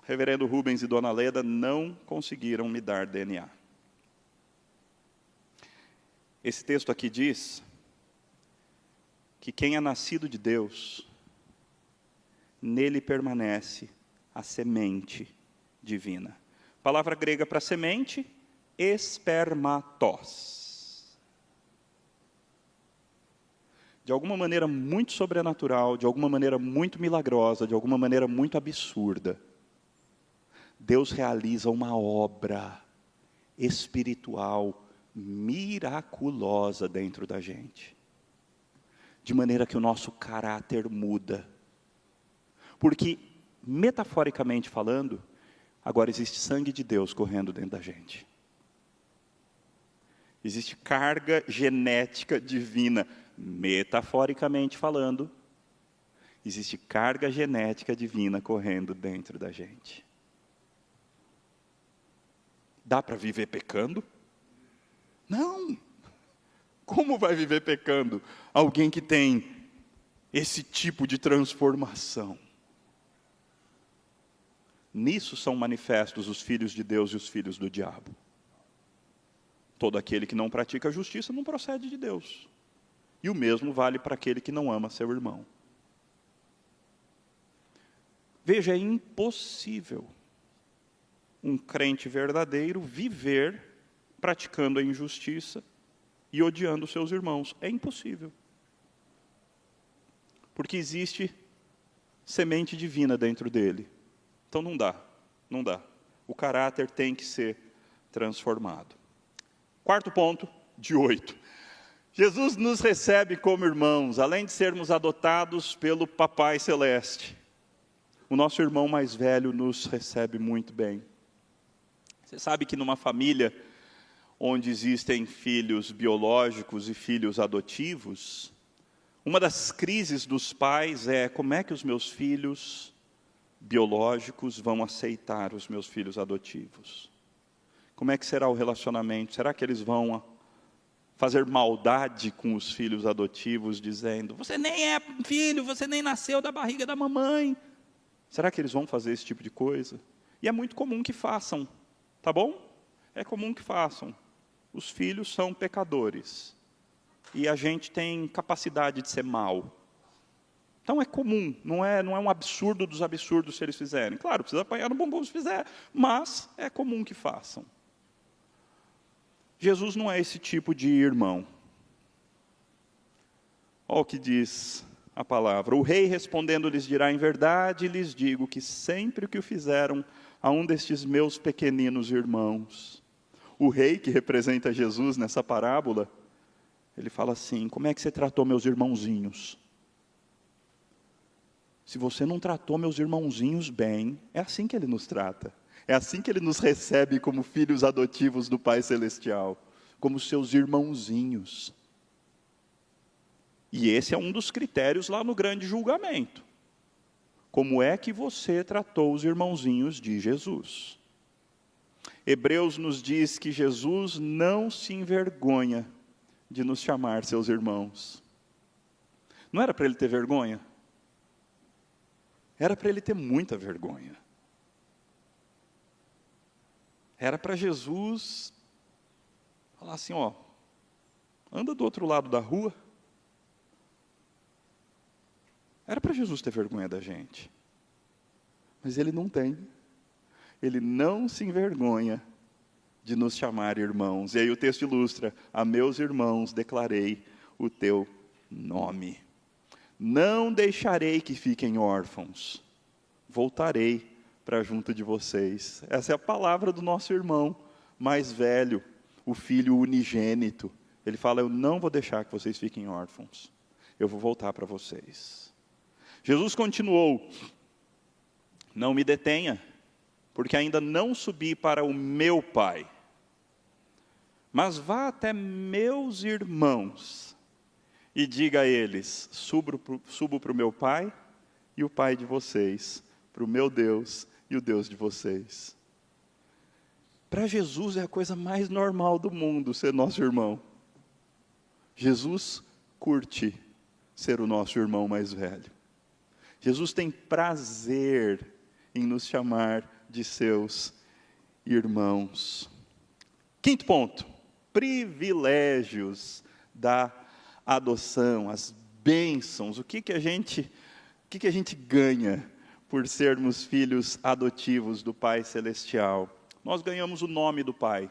Reverendo Rubens e Dona Leda não conseguiram me dar DNA. Esse texto aqui diz que quem é nascido de Deus, nele permanece a semente divina. Palavra grega para semente, espermatos. De alguma maneira muito sobrenatural, de alguma maneira muito milagrosa, de alguma maneira muito absurda, Deus realiza uma obra espiritual miraculosa dentro da gente. De maneira que o nosso caráter muda. Porque, metaforicamente falando, agora existe sangue de Deus correndo dentro da gente. Existe carga genética divina. Metaforicamente falando, existe carga genética divina correndo dentro da gente. Dá para viver pecando? Não. Como vai viver pecando alguém que tem esse tipo de transformação? Nisso são manifestos os filhos de Deus e os filhos do diabo. Todo aquele que não pratica a justiça não procede de Deus. E o mesmo vale para aquele que não ama seu irmão. Veja, é impossível um crente verdadeiro viver praticando a injustiça e odiando seus irmãos. É impossível. Porque existe semente divina dentro dele. Então não dá. O caráter tem que ser transformado. Quarto ponto, de 8. Jesus nos recebe como irmãos, além de sermos adotados pelo Papai Celeste. O nosso irmão mais velho nos recebe muito bem. Você sabe que numa família onde existem filhos biológicos e filhos adotivos, uma das crises dos pais é: como é que os meus filhos biológicos vão aceitar os meus filhos adotivos? Como é que será o relacionamento? Será que eles vão fazer maldade com os filhos adotivos, dizendo: você nem é filho, você nem nasceu da barriga da mamãe? Será que eles vão fazer esse tipo de coisa? E é muito comum que façam, tá bom? É comum que façam. Os filhos são pecadores. E a gente tem capacidade de ser mau. Então é comum, não é um absurdo dos absurdos se eles fizerem. Claro, precisa apanhar no bumbum se fizer, mas é comum que façam. Jesus não é esse tipo de irmão. Olha o que diz a palavra. O rei respondendo lhes dirá: em verdade lhes digo que sempre que o fizeram a um destes meus pequeninos irmãos. O rei que representa Jesus nessa parábola, ele fala assim: como é que você tratou meus irmãozinhos? Se você não tratou meus irmãozinhos bem, é assim que ele nos trata. É assim que ele nos recebe como filhos adotivos do Pai Celestial, como seus irmãozinhos. E esse é um dos critérios lá no grande julgamento. Como é que você tratou os irmãozinhos de Jesus? Hebreus nos diz que Jesus não se envergonha de nos chamar seus irmãos. Não era para ele ter vergonha? Era para ele ter muita vergonha. Era para Jesus falar assim: ó, anda do outro lado da rua. Era para Jesus ter vergonha da gente. Mas ele não tem. Ele não se envergonha de nos chamar irmãos. E aí o texto ilustra: a meus irmãos declarei o teu nome. Não deixarei que fiquem órfãos. Voltarei para junto de vocês. Essa é a palavra do nosso irmão mais velho, o filho unigênito. Ele fala: eu não vou deixar que vocês fiquem órfãos. Eu vou voltar para vocês. Jesus continuou: não me detenha, porque ainda não subi para o meu Pai. Mas vá até meus irmãos e diga a eles: subo para o meu Pai e o Pai de vocês, para o meu Deus e o Deus de vocês. Para Jesus é a coisa mais normal do mundo ser nosso irmão. Jesus curte ser o nosso irmão mais velho. Jesus tem prazer em nos chamar de seus irmãos. Quinto ponto: privilégios da adoção, as bênçãos. O que a gente ganha por sermos filhos adotivos do Pai Celestial? Nós ganhamos o nome do Pai.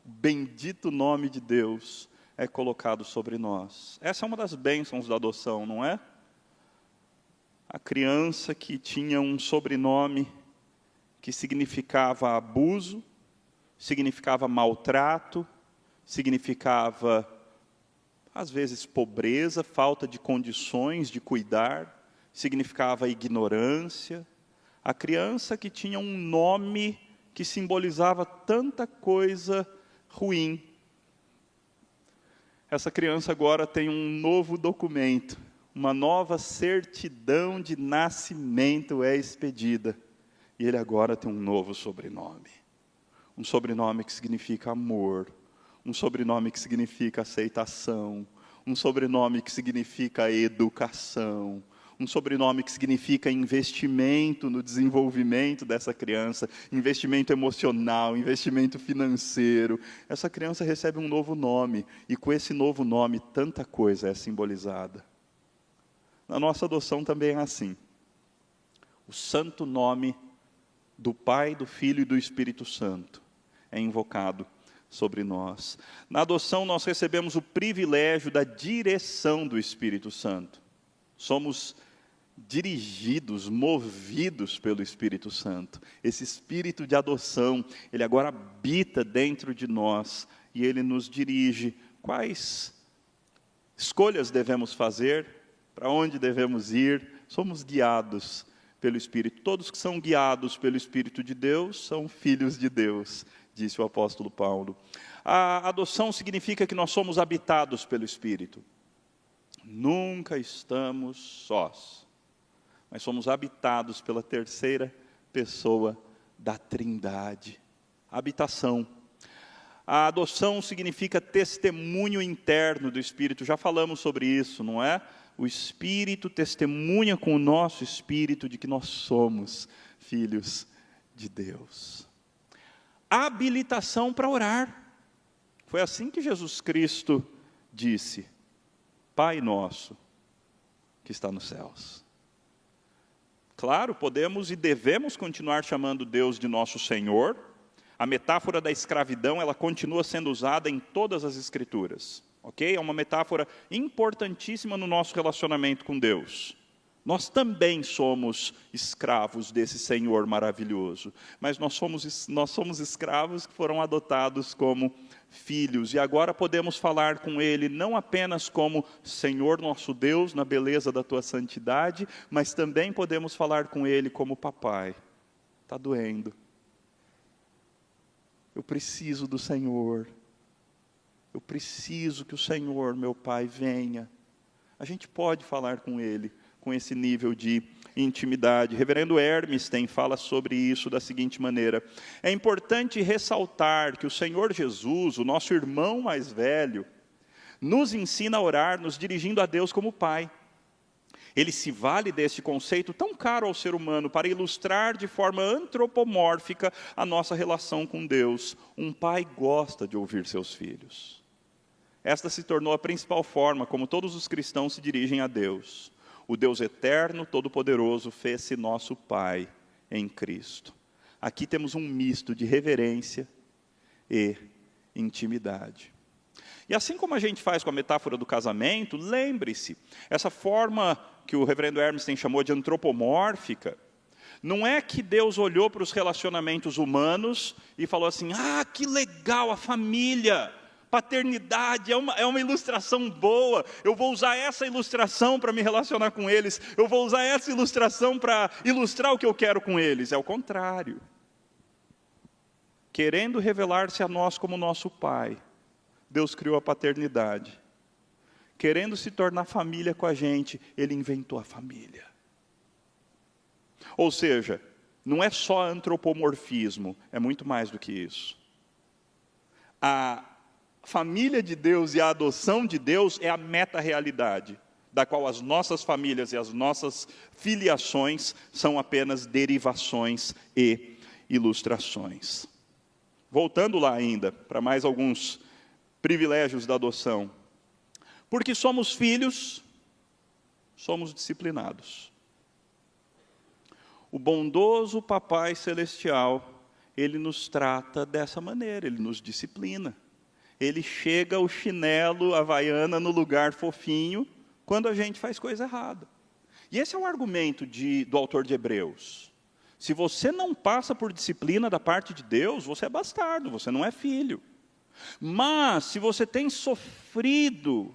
O bendito nome de Deus é colocado sobre nós. Essa é uma das bênçãos da adoção, não é? A criança que tinha um sobrenome que significava abuso, significava maltrato, significava, às vezes, pobreza, falta de condições de cuidar, significava ignorância. A criança que tinha um nome que simbolizava tanta coisa ruim. Essa criança agora tem um novo documento, uma nova certidão de nascimento é expedida. E ele agora tem um novo sobrenome. Um sobrenome que significa amor. Um sobrenome que significa aceitação. Um sobrenome que significa educação. Um sobrenome que significa investimento no desenvolvimento dessa criança, investimento emocional, investimento financeiro. Essa criança recebe um novo nome, e com esse novo nome, tanta coisa é simbolizada. Na nossa adoção também é assim. O santo nome do Pai, do Filho e do Espírito Santo é invocado sobre nós. Na adoção nós recebemos o privilégio da direção do Espírito Santo. Somos dirigidos, movidos pelo Espírito Santo. Esse espírito de adoção, ele agora habita dentro de nós e ele nos dirige. Quais escolhas devemos fazer? Para onde devemos ir? Somos guiados pelo Espírito. Todos que são guiados pelo Espírito de Deus são filhos de Deus, disse o apóstolo Paulo. A adoção significa que nós somos habitados pelo Espírito. Nunca estamos sós, mas somos habitados pela terceira pessoa da Trindade. habitação. A adoção significa testemunho interno do Espírito, já falamos sobre isso, não é? O Espírito testemunha com o nosso Espírito de que nós somos filhos de Deus. Habilitação para orar. Foi assim que Jesus Cristo disse: Pai nosso que está nos céus. Claro, podemos e devemos continuar chamando Deus de nosso Senhor. A metáfora da escravidão, ela continua sendo usada em todas as Escrituras. Ok? É uma metáfora importantíssima no nosso relacionamento com Deus. Nós também somos escravos desse Senhor maravilhoso, mas nós somos escravos que foram adotados como filhos, e agora podemos falar com Ele não apenas como Senhor nosso Deus, na beleza da Tua santidade, mas também podemos falar com Ele como Papai. Está doendo. Eu preciso do Senhor. Eu preciso que o Senhor, meu Pai, venha. A gente pode falar com Ele com esse nível de intimidade. Reverendo Hermstein fala sobre isso da seguinte maneira: é importante ressaltar que o Senhor Jesus, o nosso irmão mais velho, nos ensina a orar nos dirigindo a Deus como Pai. Ele se vale deste conceito tão caro ao ser humano para ilustrar de forma antropomórfica a nossa relação com Deus. Um pai gosta de ouvir seus filhos. Esta se tornou a principal forma como todos os cristãos se dirigem a Deus. O Deus eterno, todo-poderoso, fez-se nosso Pai em Cristo. Aqui temos um misto de reverência e intimidade. E assim como a gente faz com a metáfora do casamento, lembre-se, essa forma que o reverendo Hermstein chamou de antropomórfica, não é que Deus olhou para os relacionamentos humanos e falou assim: ah, que legal a família, paternidade, é uma ilustração boa, eu vou usar essa ilustração para me relacionar com eles, eu vou usar essa ilustração para ilustrar o que eu quero com eles. É o contrário. Querendo revelar-se a nós como nosso Pai, Deus criou a paternidade. Querendo se tornar família com a gente, Ele inventou a família. Ou seja, não é só antropomorfismo, é muito mais do que isso. A família de Deus e a adoção de Deus é a meta-realidade, da qual as nossas famílias e as nossas filiações são apenas derivações e ilustrações. Voltando lá ainda, para mais alguns privilégios da adoção. Porque somos filhos, somos disciplinados. O bondoso Papai Celestial, Ele nos trata dessa maneira, Ele nos disciplina. Ele chega o chinelo, a havaiana no lugar fofinho, quando a gente faz coisa errada. E esse é o argumento do autor de Hebreus. Se você não passa por disciplina da parte de Deus, você é bastardo, você não é filho. Mas, se você tem sofrido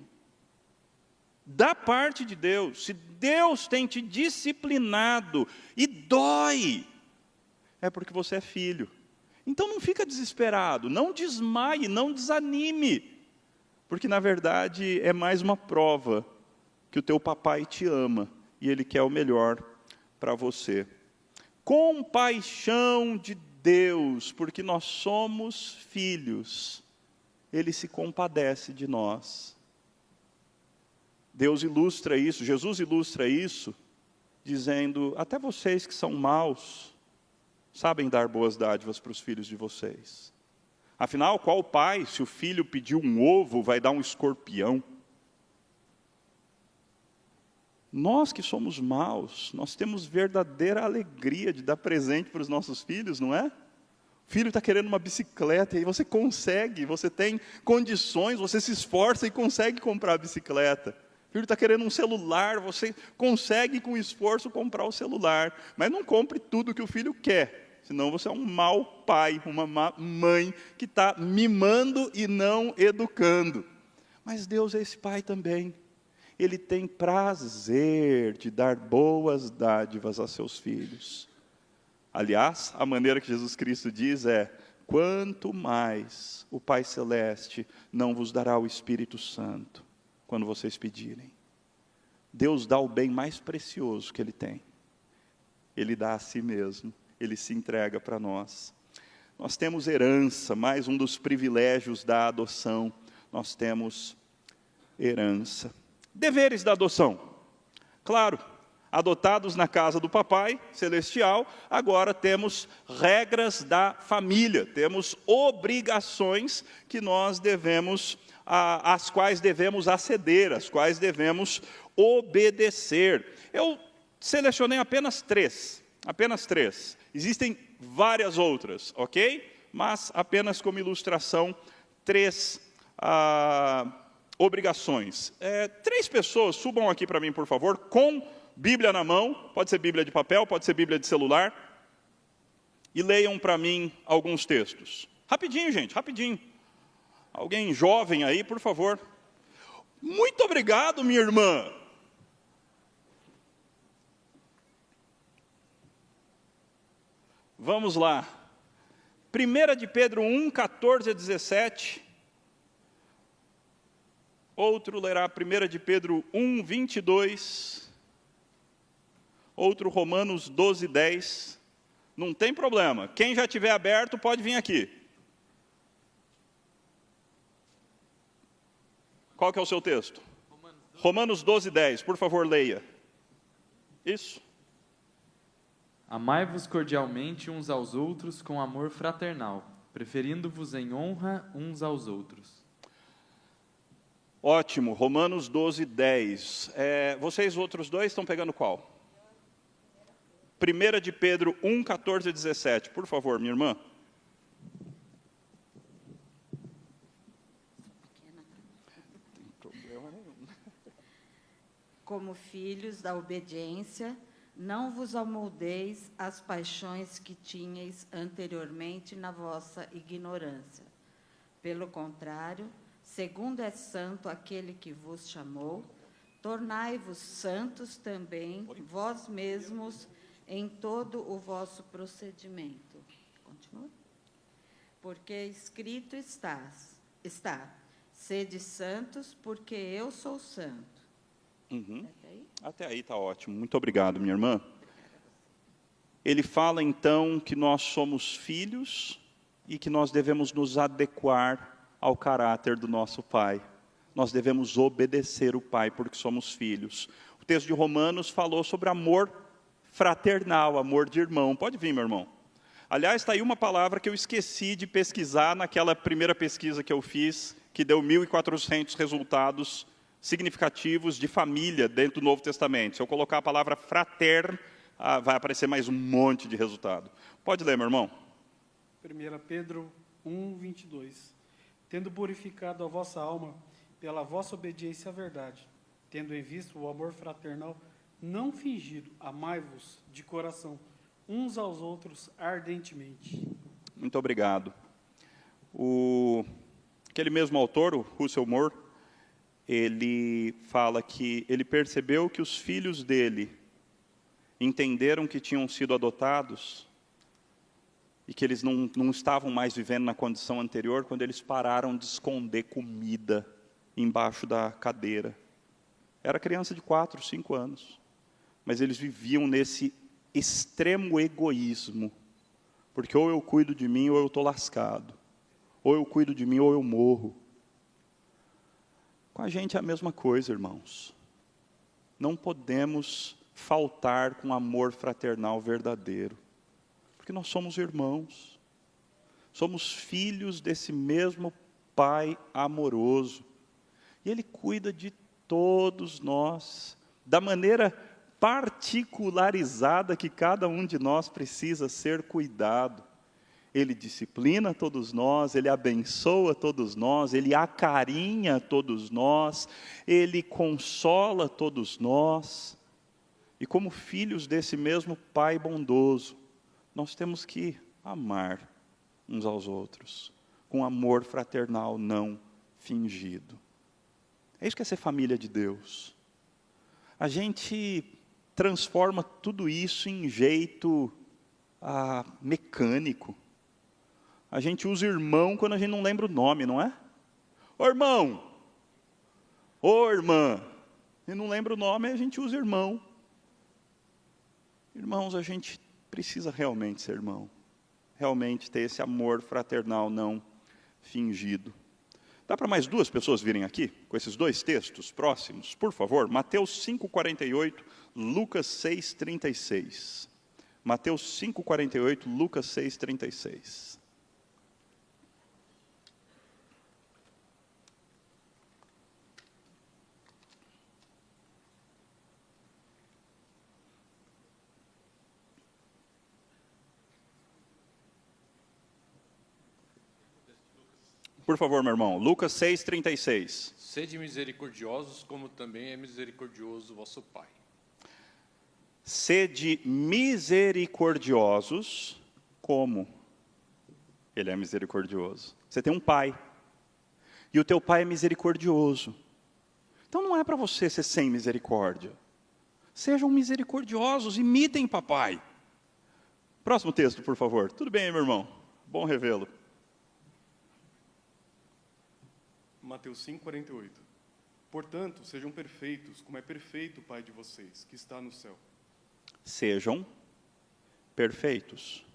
da parte de Deus, se Deus tem te disciplinado e dói, é porque você é filho. Então não fica desesperado, não desmaie, não desanime, porque na verdade é mais uma prova que o teu papai te ama e ele quer o melhor para você. Compaixão de Deus, porque nós somos filhos, Ele se compadece de nós. Deus ilustra isso, Jesus ilustra isso, dizendo: até vocês que são maus, sabem dar boas dádivas para os filhos de vocês. Afinal, qual pai, se o filho pedir um ovo, vai dar um escorpião? Nós que somos maus, nós temos verdadeira alegria de dar presente para os nossos filhos, não é? O filho está querendo uma bicicleta, e aí você consegue, você tem condições, você se esforça e consegue comprar a bicicleta. O filho está querendo um celular, você consegue com esforço comprar o celular. Mas não compre tudo que o filho quer, senão você é um mau pai, uma má mãe que está mimando e não educando. Mas Deus é esse pai também. Ele tem prazer de dar boas dádivas a seus filhos. Aliás, a maneira que Jesus Cristo diz é: quanto mais o Pai Celeste não vos dará o Espírito Santo, quando vocês pedirem. Deus dá o bem mais precioso que Ele tem. Ele dá a si mesmo, Ele se entrega para nós. Nós temos herança, mais um dos privilégios da adoção. Nós temos herança. Deveres da adoção. Claro, adotados na casa do Papai Celestial, agora temos regras da família, temos obrigações que nós devemos, às quais devemos aceder, às quais devemos obedecer. Eu selecionei apenas três. Existem várias outras, ok? Mas apenas como ilustração, três obrigações. 3 pessoas, subam aqui para mim, por favor, com Bíblia na mão, pode ser Bíblia de papel, pode ser Bíblia de celular, e leiam para mim alguns textos. Rapidinho, gente, rapidinho. Alguém jovem aí, por favor. Muito obrigado, minha irmã. Vamos lá. 1 de Pedro 1, 14 a 17. Outro lerá 1 de Pedro 1, 22. Outro Romanos 12, 10. Não tem problema. Quem já tiver aberto pode vir aqui. Qual que é o seu texto? Romanos 12, 10. Por favor, leia. Isso. Amai-vos cordialmente uns aos outros com amor fraternal, preferindo-vos em honra uns aos outros. Ótimo. Romanos 12, 10. Vocês outros dois estão pegando qual? 1 de Pedro 1, 14 a 17. Por favor, minha irmã. Como filhos da obediência, não vos amoldeis às paixões que tinhais anteriormente na vossa ignorância. Pelo contrário, segundo é santo aquele que vos chamou, tornai-vos santos também vós mesmos em todo o vosso procedimento. Continua. Porque escrito está, sede santos, porque eu sou santo. Uhum. Até aí está ótimo. Muito obrigado, minha irmã. Ele fala, então, que nós somos filhos e que nós devemos nos adequar ao caráter do nosso Pai. Nós devemos obedecer o Pai, porque somos filhos. O texto de Romanos falou sobre amor fraternal, amor de irmão. Pode vir, meu irmão. Aliás, está aí uma palavra que eu esqueci de pesquisar naquela primeira pesquisa que eu fiz, que deu 1.400 resultados significativos de família dentro do Novo Testamento. Se eu colocar a palavra fraterno, vai aparecer mais um monte de resultado. Pode ler, meu irmão. 1 Pedro 1, 22. Tendo purificado a vossa alma pela vossa obediência à verdade, tendo em vista o amor fraternal não fingido, amai-vos de coração, uns aos outros ardentemente. Muito obrigado. Aquele mesmo autor, o Russell Moore, ele fala que ele percebeu que os filhos dele entenderam que tinham sido adotados e que eles não estavam mais vivendo na condição anterior quando eles pararam de esconder comida embaixo da cadeira. Era criança de 4, 5 anos. Mas eles viviam nesse extremo egoísmo. Porque ou eu cuido de mim ou eu estou lascado. Ou eu cuido de mim ou eu morro. Com a gente é a mesma coisa, irmãos. Não podemos faltar com amor fraternal verdadeiro. Porque nós somos irmãos. Somos filhos desse mesmo Pai amoroso. E Ele cuida de todos nós, da maneira particularizada que cada um de nós precisa ser cuidado. Ele disciplina todos nós, Ele abençoa todos nós, Ele acarinha todos nós, Ele consola todos nós. E como filhos desse mesmo Pai bondoso, nós temos que amar uns aos outros, com amor fraternal não fingido. É isso que é ser família de Deus. A gente transforma tudo isso em jeito mecânico. A gente usa irmão quando a gente não lembra o nome, não é? Ô irmão! Ô irmã! E não lembra o nome, a gente usa irmão. Irmãos, a gente precisa realmente ser irmão. realmente ter esse amor fraternal não fingido. Dá para mais duas pessoas virem aqui, com esses dois textos próximos? Por favor, Mateus 5,48, Lucas 6,36. Mateus 5,48, Lucas 6,36. Por favor, meu irmão, Lucas 6,36. Sede misericordiosos, como também é misericordioso vosso Pai. Sede misericordiosos, como Ele é misericordioso. Você tem um pai, e o teu pai é misericordioso. Então não é para você ser sem misericórdia. Sejam misericordiosos, imitem papai. Próximo texto, por favor. Tudo bem, meu irmão? Bom revê-lo. Mateus 5,48. Portanto, sejam perfeitos, como é perfeito o Pai de vocês, que está no céu. Sejam perfeitos,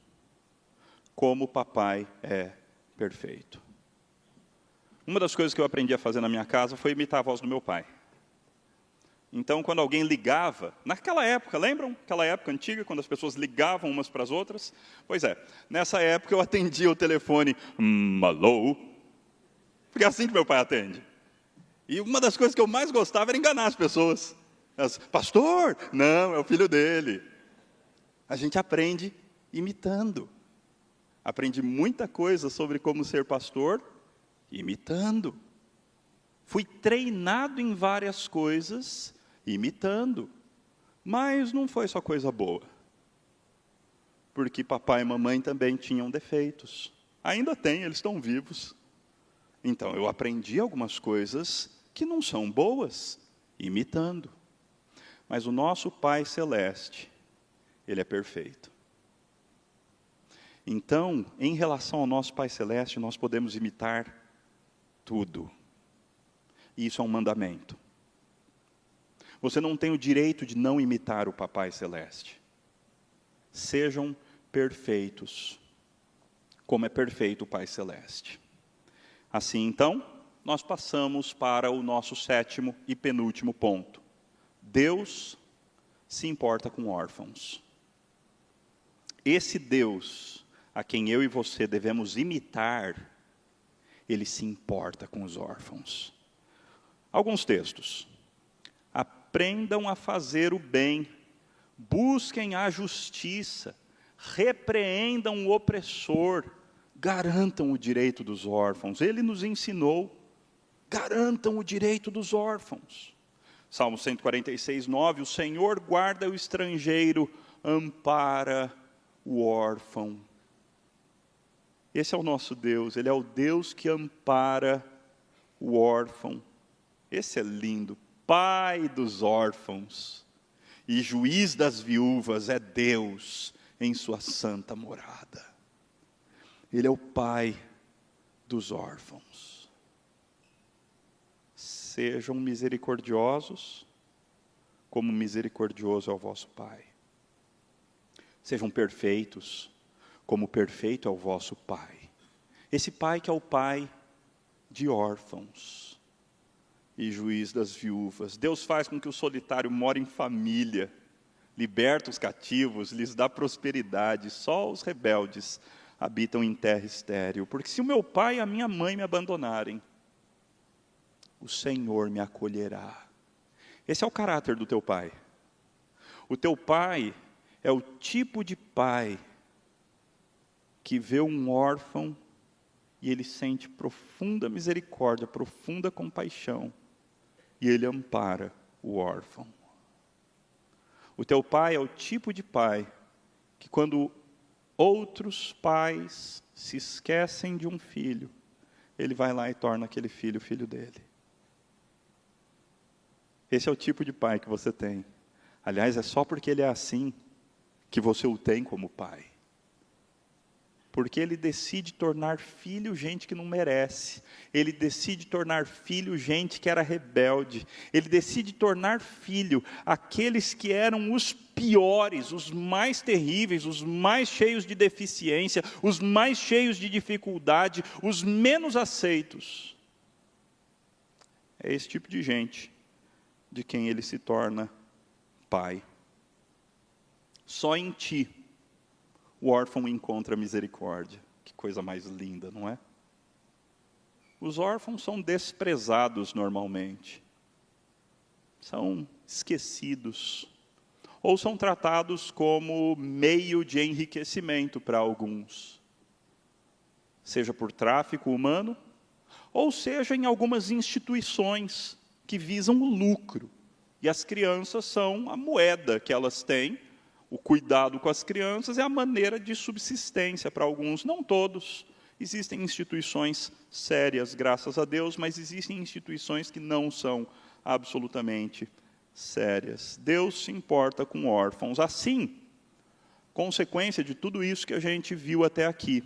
como o papai é perfeito. Uma das coisas que eu aprendi a fazer na minha casa foi imitar a voz do meu pai. Então, quando alguém ligava, naquela época, lembram? Aquela época antiga, quando as pessoas ligavam umas para as outras? Pois é, nessa época eu atendia o telefone, alô? Porque é assim que meu pai atende. E uma das coisas que eu mais gostava era enganar as pessoas. Pastor? Não, é o filho dele. A gente aprende imitando. Aprendi muita coisa sobre como ser pastor imitando. Fui treinado em várias coisas imitando. Mas não foi só coisa boa. Porque papai e mamãe também tinham defeitos. Ainda tem, eles estão vivos. Então, eu aprendi algumas coisas que não são boas, imitando. Mas o nosso Pai Celeste, Ele é perfeito. Então, em relação ao nosso Pai Celeste, nós podemos imitar tudo. E isso é um mandamento. Você não tem o direito de não imitar o Papai Celeste. Sejam perfeitos, como é perfeito o Pai Celeste. Assim, então, nós passamos para o nosso sétimo e penúltimo ponto. Deus se importa com órfãos. Esse Deus, a quem eu e você devemos imitar, Ele se importa com os órfãos. Alguns textos. Aprendam a fazer o bem, busquem a justiça, repreendam o opressor, garantam o direito dos órfãos. Ele nos ensinou, garantam o direito dos órfãos. Salmo 146, 9, o Senhor guarda o estrangeiro, ampara o órfão. Esse é o nosso Deus, Ele é o Deus que ampara o órfão. Esse é lindo, Pai dos órfãos e juiz das viúvas é Deus em sua santa morada. Ele é o Pai dos órfãos. Sejam misericordiosos, como misericordioso é o vosso Pai. Sejam perfeitos, como perfeito é o vosso Pai. Esse Pai que é o Pai de órfãos e juiz das viúvas. Deus faz com que o solitário more em família, liberta os cativos, lhes dá prosperidade. Só os rebeldes habitam em terra estéril. Porque se o meu pai e a minha mãe me abandonarem, o Senhor me acolherá. Esse é o caráter do teu pai. O teu pai é o tipo de pai que vê um órfão e ele sente profunda misericórdia, profunda compaixão, e ele ampara o órfão. O teu pai é o tipo de pai que quando outros pais se esquecem de um filho, ele vai lá e torna aquele filho filho dele. Esse é o tipo de pai que você tem. Aliás, é só porque ele é assim que você o tem como pai. Porque ele decide tornar filho gente que não merece. Ele decide tornar filho gente que era rebelde. Ele decide tornar filho aqueles que eram os piores, os mais terríveis, os mais cheios de deficiência, os mais cheios de dificuldade, os menos aceitos. É esse tipo de gente de quem ele se torna pai. Só em ti o órfão encontra misericórdia. Que coisa mais linda, não é? Os órfãos são desprezados normalmente. São esquecidos. Ou são tratados como meio de enriquecimento para alguns. Seja por tráfico humano, ou seja em algumas instituições que visam o lucro. E as crianças são a moeda que elas têm. O cuidado com as crianças é a maneira de subsistência para alguns, não todos. Existem instituições sérias, graças a Deus, mas existem instituições que não são absolutamente sérias. Deus se importa com órfãos. Assim, consequência de tudo isso que a gente viu até aqui,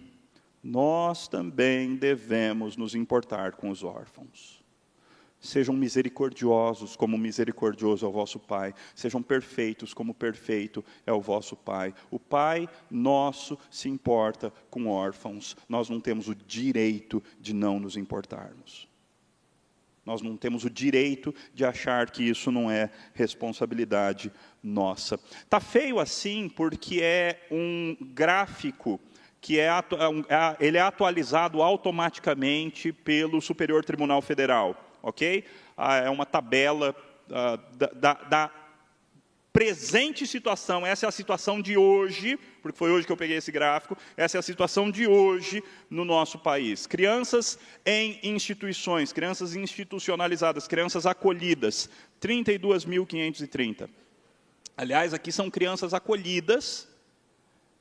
nós também devemos nos importar com os órfãos. Sejam misericordiosos, como misericordioso é o vosso Pai. Sejam perfeitos, como perfeito é o vosso Pai. O Pai nosso se importa com órfãos. Nós não temos o direito de não nos importarmos. Nós não temos o direito de achar que isso não é responsabilidade nossa. Está feio assim porque é um gráfico que ele é atualizado automaticamente pelo Superior Tribunal Federal. Ok? É uma tabela da presente situação. Essa é a situação de hoje, porque foi hoje que eu peguei esse gráfico. Essa é a situação de hoje no nosso país. Crianças em instituições, crianças institucionalizadas, crianças acolhidas, 32.530. Aliás, aqui são crianças acolhidas.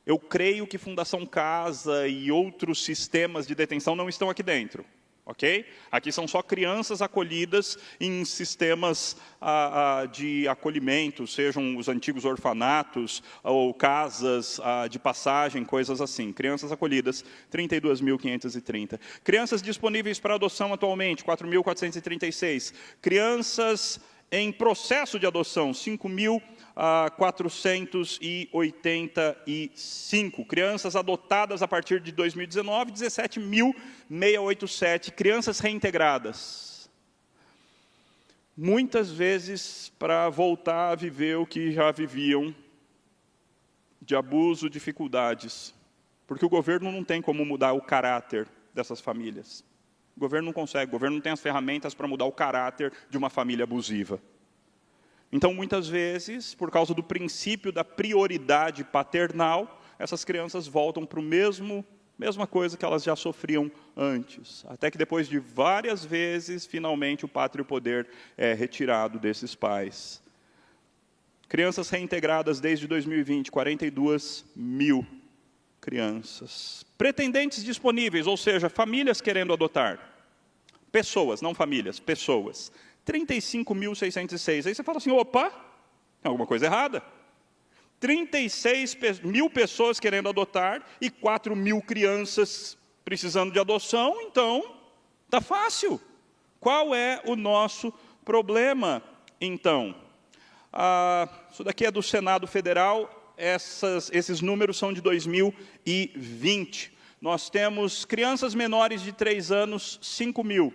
Eu creio que Fundação Casa e outros sistemas de detenção não estão aqui dentro. Ok? Aqui são só crianças acolhidas em sistemas de acolhimento, sejam os antigos orfanatos ou casas de passagem, coisas assim. Crianças acolhidas, 32.530. Crianças disponíveis para adoção atualmente, 4.436. Crianças em processo de adoção, 5.485. Crianças adotadas a partir de 2019, 17.687. Crianças reintegradas. Muitas vezes para voltar a viver o que já viviam, de abuso, dificuldades. Porque o governo não tem como mudar o caráter dessas famílias. O governo não consegue, o governo não tem as ferramentas para mudar o caráter de uma família abusiva. Então, muitas vezes, por causa do princípio da prioridade paternal, essas crianças voltam para a mesma coisa que elas já sofriam antes. Até que depois de várias vezes, finalmente, o pátrio poder é retirado desses pais. Crianças reintegradas desde 2020, 42.000 crianças. Pretendentes disponíveis, ou seja, famílias querendo adotar. Pessoas, não famílias, pessoas. 35.606. Aí você fala assim, opa, tem alguma coisa errada. 36.000 pessoas querendo adotar e 4.000 crianças precisando de adoção, então, está fácil. Qual é o nosso problema, então? Isso daqui é do Senado Federal. Esses números são de 2020. Nós temos crianças menores de 3 anos, 5.000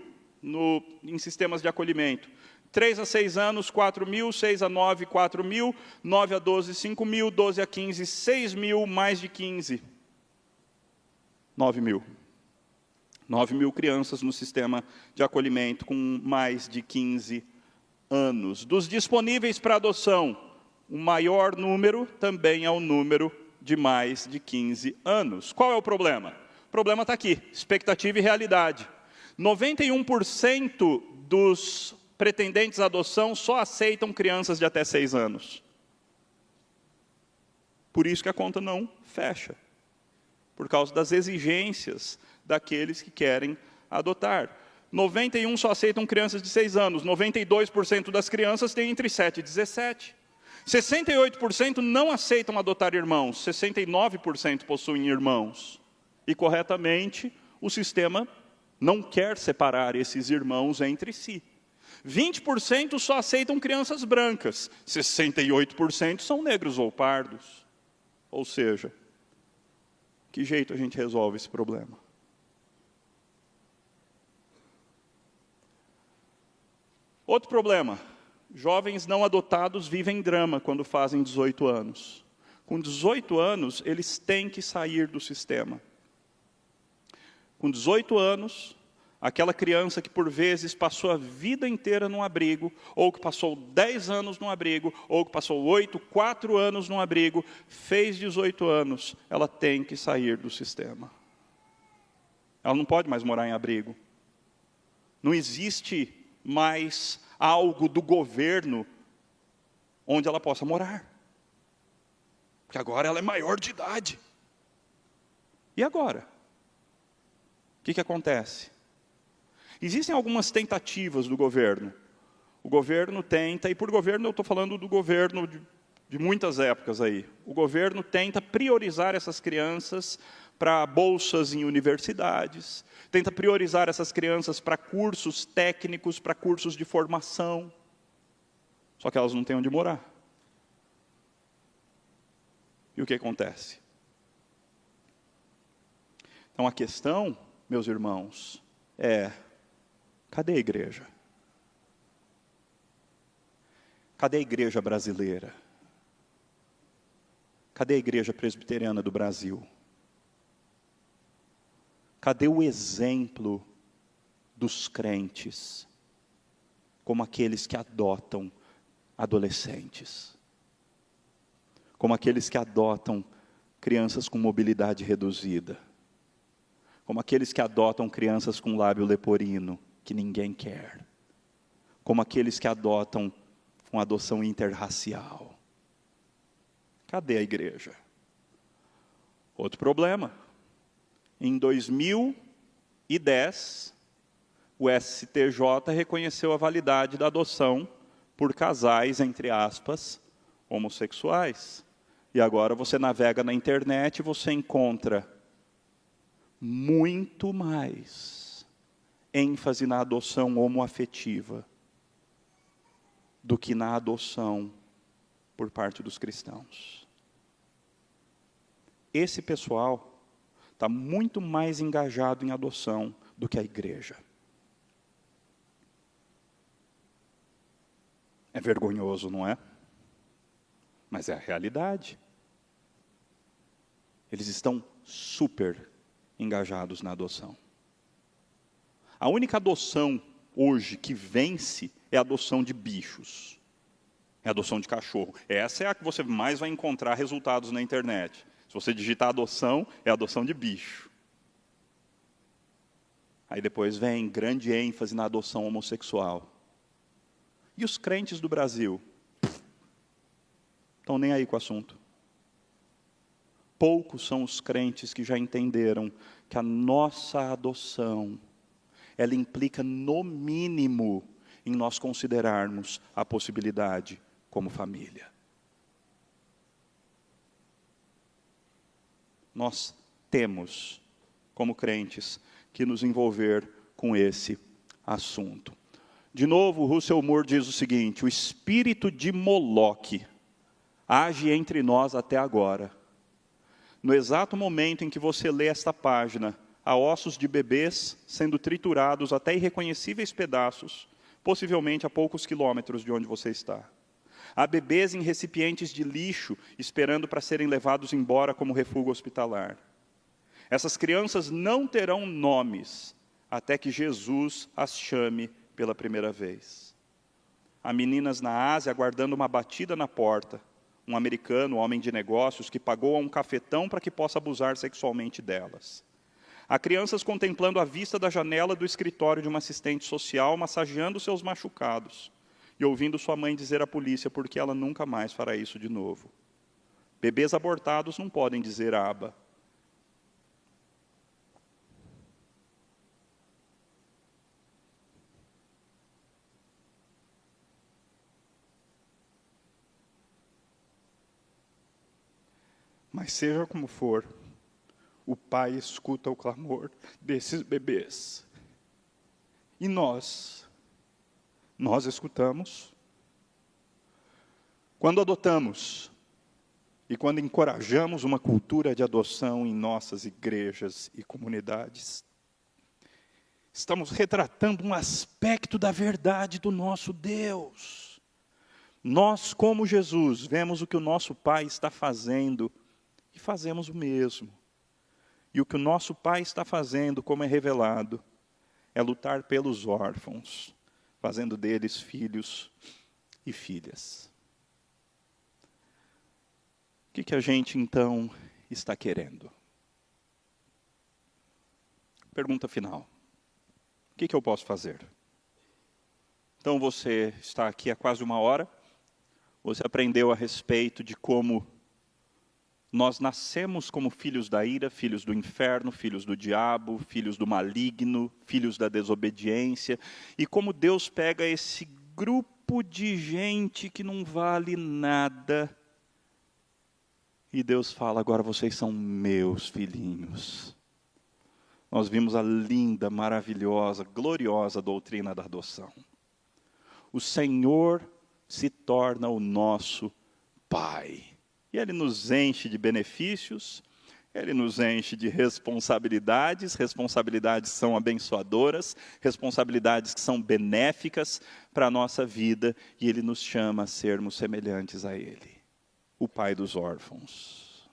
em sistemas de acolhimento. 3 a 6 anos, 4.000, 6 a 9, 4.000, 9 a 12, 5.000, 12 a 15, 6.000, mais de 15, 9.000. 9.000 crianças no sistema de acolhimento com mais de 15 anos. Dos disponíveis para adoção, o maior número também é o número de mais de 15 anos. Qual é o problema? O problema está aqui, expectativa e realidade. 91% dos pretendentes à adoção só aceitam crianças de até 6 anos. Por isso que a conta não fecha. Por causa das exigências daqueles que querem adotar. 91% só aceitam crianças de 6 anos. 92% das crianças têm entre 7 e 17. 68% não aceitam adotar irmãos, 69% possuem irmãos. E, corretamente, o sistema não quer separar esses irmãos entre si. 20% só aceitam crianças brancas, 68% são negros ou pardos. Ou seja, que jeito a gente resolve esse problema? Outro problema, jovens não adotados vivem drama quando fazem 18 anos. Com 18 anos, eles têm que sair do sistema. Com 18 anos, aquela criança que por vezes passou a vida inteira num abrigo, ou que passou 10 anos num abrigo, ou que passou 4 anos num abrigo, fez 18 anos, ela tem que sair do sistema. Ela não pode mais morar em abrigo. Não existe mais algo do governo onde ela possa morar. Porque agora ela é maior de idade. E agora? O que acontece? Existem algumas tentativas do governo. O governo tenta, e por governo eu estou falando do governo de muitas épocas aí. O governo tenta priorizar essas crianças para bolsas em universidades, tenta priorizar essas crianças para cursos técnicos, para cursos de formação. Só que elas não têm onde morar. E o que acontece? Então a questão, meus irmãos, é: cadê a igreja? Cadê a igreja brasileira? Cadê a igreja presbiteriana do Brasil? Cadê o exemplo dos crentes como aqueles que adotam adolescentes? Como aqueles que adotam crianças com mobilidade reduzida? Como aqueles que adotam crianças com lábio leporino, que ninguém quer? Como aqueles que adotam com adoção interracial? Cadê a igreja? Outro problema. Em 2010, o STJ reconheceu a validade da adoção por casais, entre aspas, homossexuais. E agora você navega na internet e você encontra muito mais ênfase na adoção homoafetiva do que na adoção por parte dos cristãos. Esse pessoal está muito mais engajado em adoção do que a igreja. É vergonhoso, não é? Mas é a realidade. Eles estão super engajados na adoção. A única adoção hoje que vence é a adoção de bichos. É a adoção de cachorro. Essa é a que você mais vai encontrar resultados na internet. Se você digitar adoção, é adoção de bicho. Aí depois vem grande ênfase na adoção homossexual. E os crentes do Brasil? Estão nem aí com o assunto. Poucos são os crentes que já entenderam que a nossa adoção, ela implica no mínimo em nós considerarmos a possibilidade como família. Nós temos, como crentes, que nos envolver com esse assunto. De novo, Russell Moore diz o seguinte: o espírito de Moloque age entre nós até agora. No exato momento em que você lê esta página, há ossos de bebês sendo triturados até irreconhecíveis pedaços, possivelmente a poucos quilômetros de onde você está. Há bebês em recipientes de lixo esperando para serem levados embora como refúgio hospitalar. Essas crianças não terão nomes até que Jesus as chame pela primeira vez. Há meninas na Ásia aguardando uma batida na porta. Um americano, homem de negócios, que pagou a um cafetão para que possa abusar sexualmente delas. Há crianças contemplando a vista da janela do escritório de uma assistente social, massageando seus machucados, e ouvindo sua mãe dizer à polícia porque ela nunca mais fará isso de novo. Bebês abortados não podem dizer Abba. Mas seja como for, o Pai escuta o clamor desses bebês. E nós escutamos. Quando adotamos e quando encorajamos uma cultura de adoção em nossas igrejas e comunidades, estamos retratando um aspecto da verdade do nosso Deus. Nós, como Jesus, vemos o que o nosso Pai está fazendo e fazemos o mesmo. E o que o nosso Pai está fazendo, como é revelado, é lutar pelos órfãos, fazendo deles filhos e filhas. O que a gente, então, está querendo? Pergunta final. O que eu posso fazer? Então, você está aqui há quase 1 hora. Você aprendeu a respeito de como nós nascemos como filhos da ira, filhos do inferno, filhos do diabo, filhos do maligno, filhos da desobediência. E como Deus pega esse grupo de gente que não vale nada. E Deus fala, agora vocês são meus filhinhos. Nós vimos a linda, maravilhosa, gloriosa doutrina da adoção. O Senhor se torna o nosso Pai. E Ele nos enche de benefícios, Ele nos enche de responsabilidades. Responsabilidades que são abençoadoras, responsabilidades que são benéficas para a nossa vida. E Ele nos chama a sermos semelhantes a Ele. O Pai dos órfãos.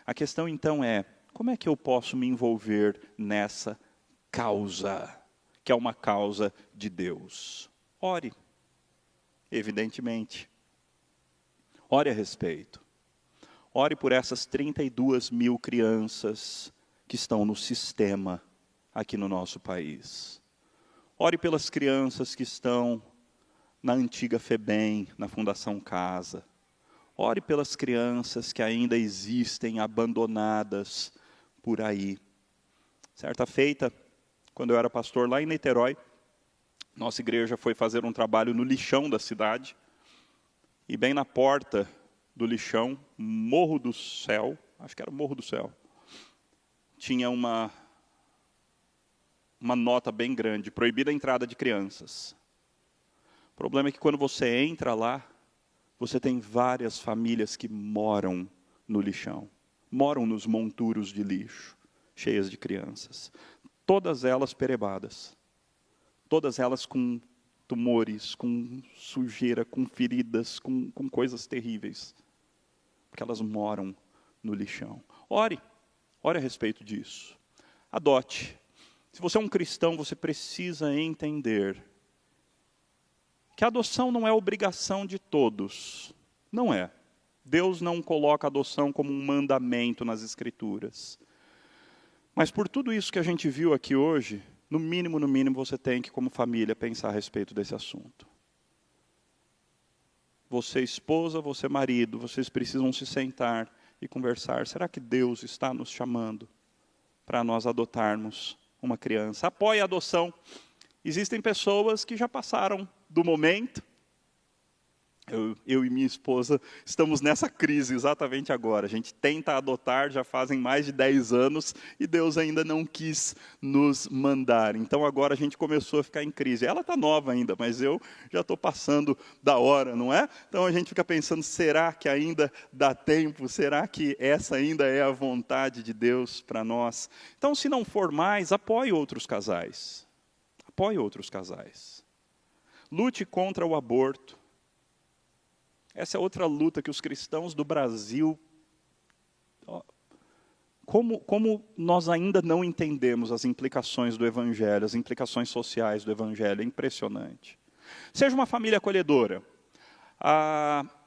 A questão então é, como é que eu posso me envolver nessa causa, que é uma causa de Deus? Ore, evidentemente. Ore a respeito. Ore por essas 32 mil crianças que estão no sistema aqui no nosso país. Ore pelas crianças que estão na antiga FEBEM, na Fundação Casa. Ore pelas crianças que ainda existem abandonadas por aí. Certa feita, quando eu era pastor lá em Niterói, nossa igreja foi fazer um trabalho no lixão da cidade. E bem na porta do lixão, Morro do Céu, acho que era o Morro do Céu, tinha uma nota bem grande, proibida a entrada de crianças. O problema é que quando você entra lá, você tem várias famílias que moram no lixão. Moram nos monturos de lixo, cheias de crianças. Todas elas perebadas. Todas elas com tumores, com sujeira, com feridas, com coisas terríveis. Porque elas moram no lixão. Ore a respeito disso. Adote. Se você é um cristão, você precisa entender que a adoção não é obrigação de todos. Não é. Deus não coloca a adoção como um mandamento nas Escrituras. Mas por tudo isso que a gente viu aqui hoje, no mínimo, você tem que, como família, pensar a respeito desse assunto. Você, esposa, você, marido, vocês precisam se sentar e conversar. Será que Deus está nos chamando para nós adotarmos uma criança? Apoie a adoção. Existem pessoas que já passaram do momento. Eu e minha esposa estamos nessa crise exatamente agora. A gente tenta adotar, já fazem mais de 10 anos, e Deus ainda não quis nos mandar. Então agora a gente começou a ficar em crise. Ela está nova ainda, mas eu já estou passando da hora, não é? Então a gente fica pensando, será que ainda dá tempo? Será que essa ainda é a vontade de Deus para nós? Então, se não for mais, apoie outros casais. Apoie outros casais. Lute contra o aborto. Essa é outra luta que os cristãos do Brasil... Como nós ainda não entendemos as implicações do Evangelho, as implicações sociais do Evangelho, é impressionante. Seja uma família acolhedora.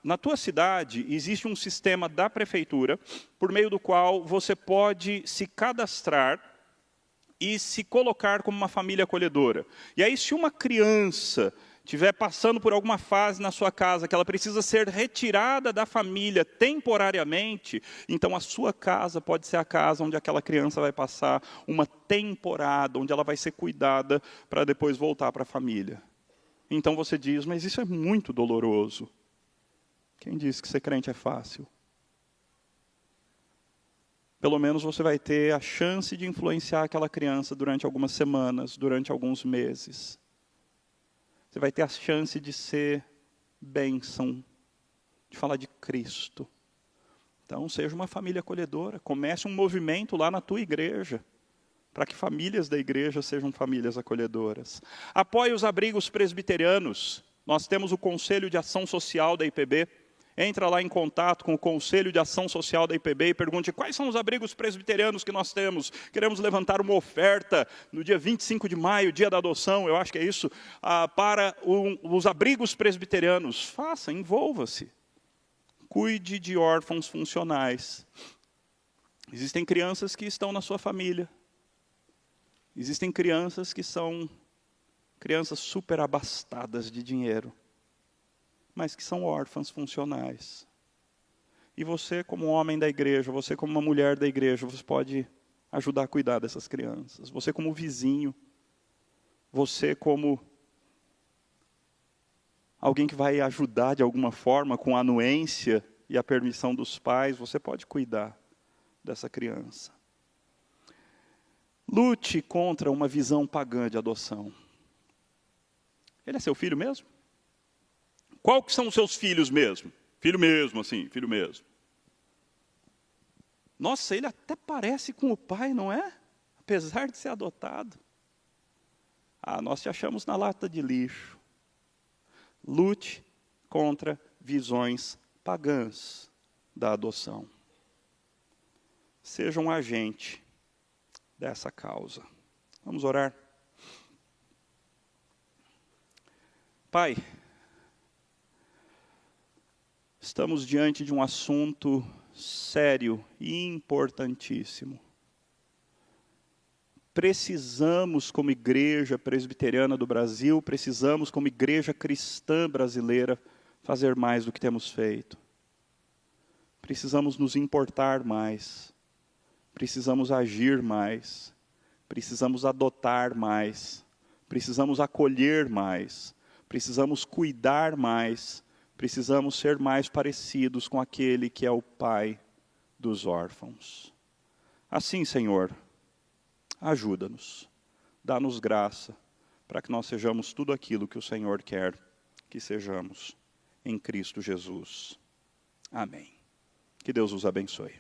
Na tua cidade, existe um sistema da prefeitura, por meio do qual você pode se cadastrar e se colocar como uma família acolhedora. E aí, se uma criança estiver passando por alguma fase na sua casa, que ela precisa ser retirada da família temporariamente, então a sua casa pode ser a casa onde aquela criança vai passar uma temporada, onde ela vai ser cuidada para depois voltar para a família. Então você diz, mas isso é muito doloroso. Quem disse que ser crente é fácil? pelo menos você vai ter a chance de influenciar aquela criança durante algumas semanas, durante alguns meses. Você vai ter a chance de ser bênção, de falar de Cristo. Então, seja uma família acolhedora. Comece um movimento lá na tua igreja, para que famílias da igreja sejam famílias acolhedoras. Apoie os abrigos presbiterianos. Nós temos o Conselho de Ação Social da IPB. Entra lá em contato com o Conselho de Ação Social da IPB e pergunte quais são os abrigos presbiterianos que nós temos. Queremos levantar uma oferta no dia 25 de maio, dia da adoção, eu acho que é isso, para os abrigos presbiterianos. Faça, envolva-se. Cuide de órfãos funcionais. Existem crianças que estão na sua família. Existem crianças que são crianças super abastadas de dinheiro, mas que são órfãs funcionais. E você, como homem da igreja, você como uma mulher da igreja, você pode ajudar a cuidar dessas crianças. Você como vizinho, você como alguém que vai ajudar de alguma forma com a anuência e a permissão dos pais, você pode cuidar dessa criança. Lute contra uma visão pagã de adoção. Ele é seu filho mesmo? Qual que são os seus filhos mesmo? Filho mesmo, assim, filho mesmo. Nossa, ele até parece com o pai, não é? Apesar de ser adotado. Nós te achamos na lata de lixo. Lute contra visões pagãs da adoção. Seja um agente dessa causa. Vamos orar. Pai, estamos diante de um assunto sério e importantíssimo. Precisamos, como igreja presbiteriana do Brasil, precisamos, como igreja cristã brasileira, fazer mais do que temos feito. Precisamos nos importar mais. Precisamos agir mais. Precisamos adotar mais. Precisamos acolher mais. Precisamos cuidar mais. Precisamos ser mais parecidos com aquele que é o Pai dos órfãos. Assim, Senhor, ajuda-nos, dá-nos graça, para que nós sejamos tudo aquilo que o Senhor quer que sejamos, em Cristo Jesus. Amém. Que Deus os abençoe.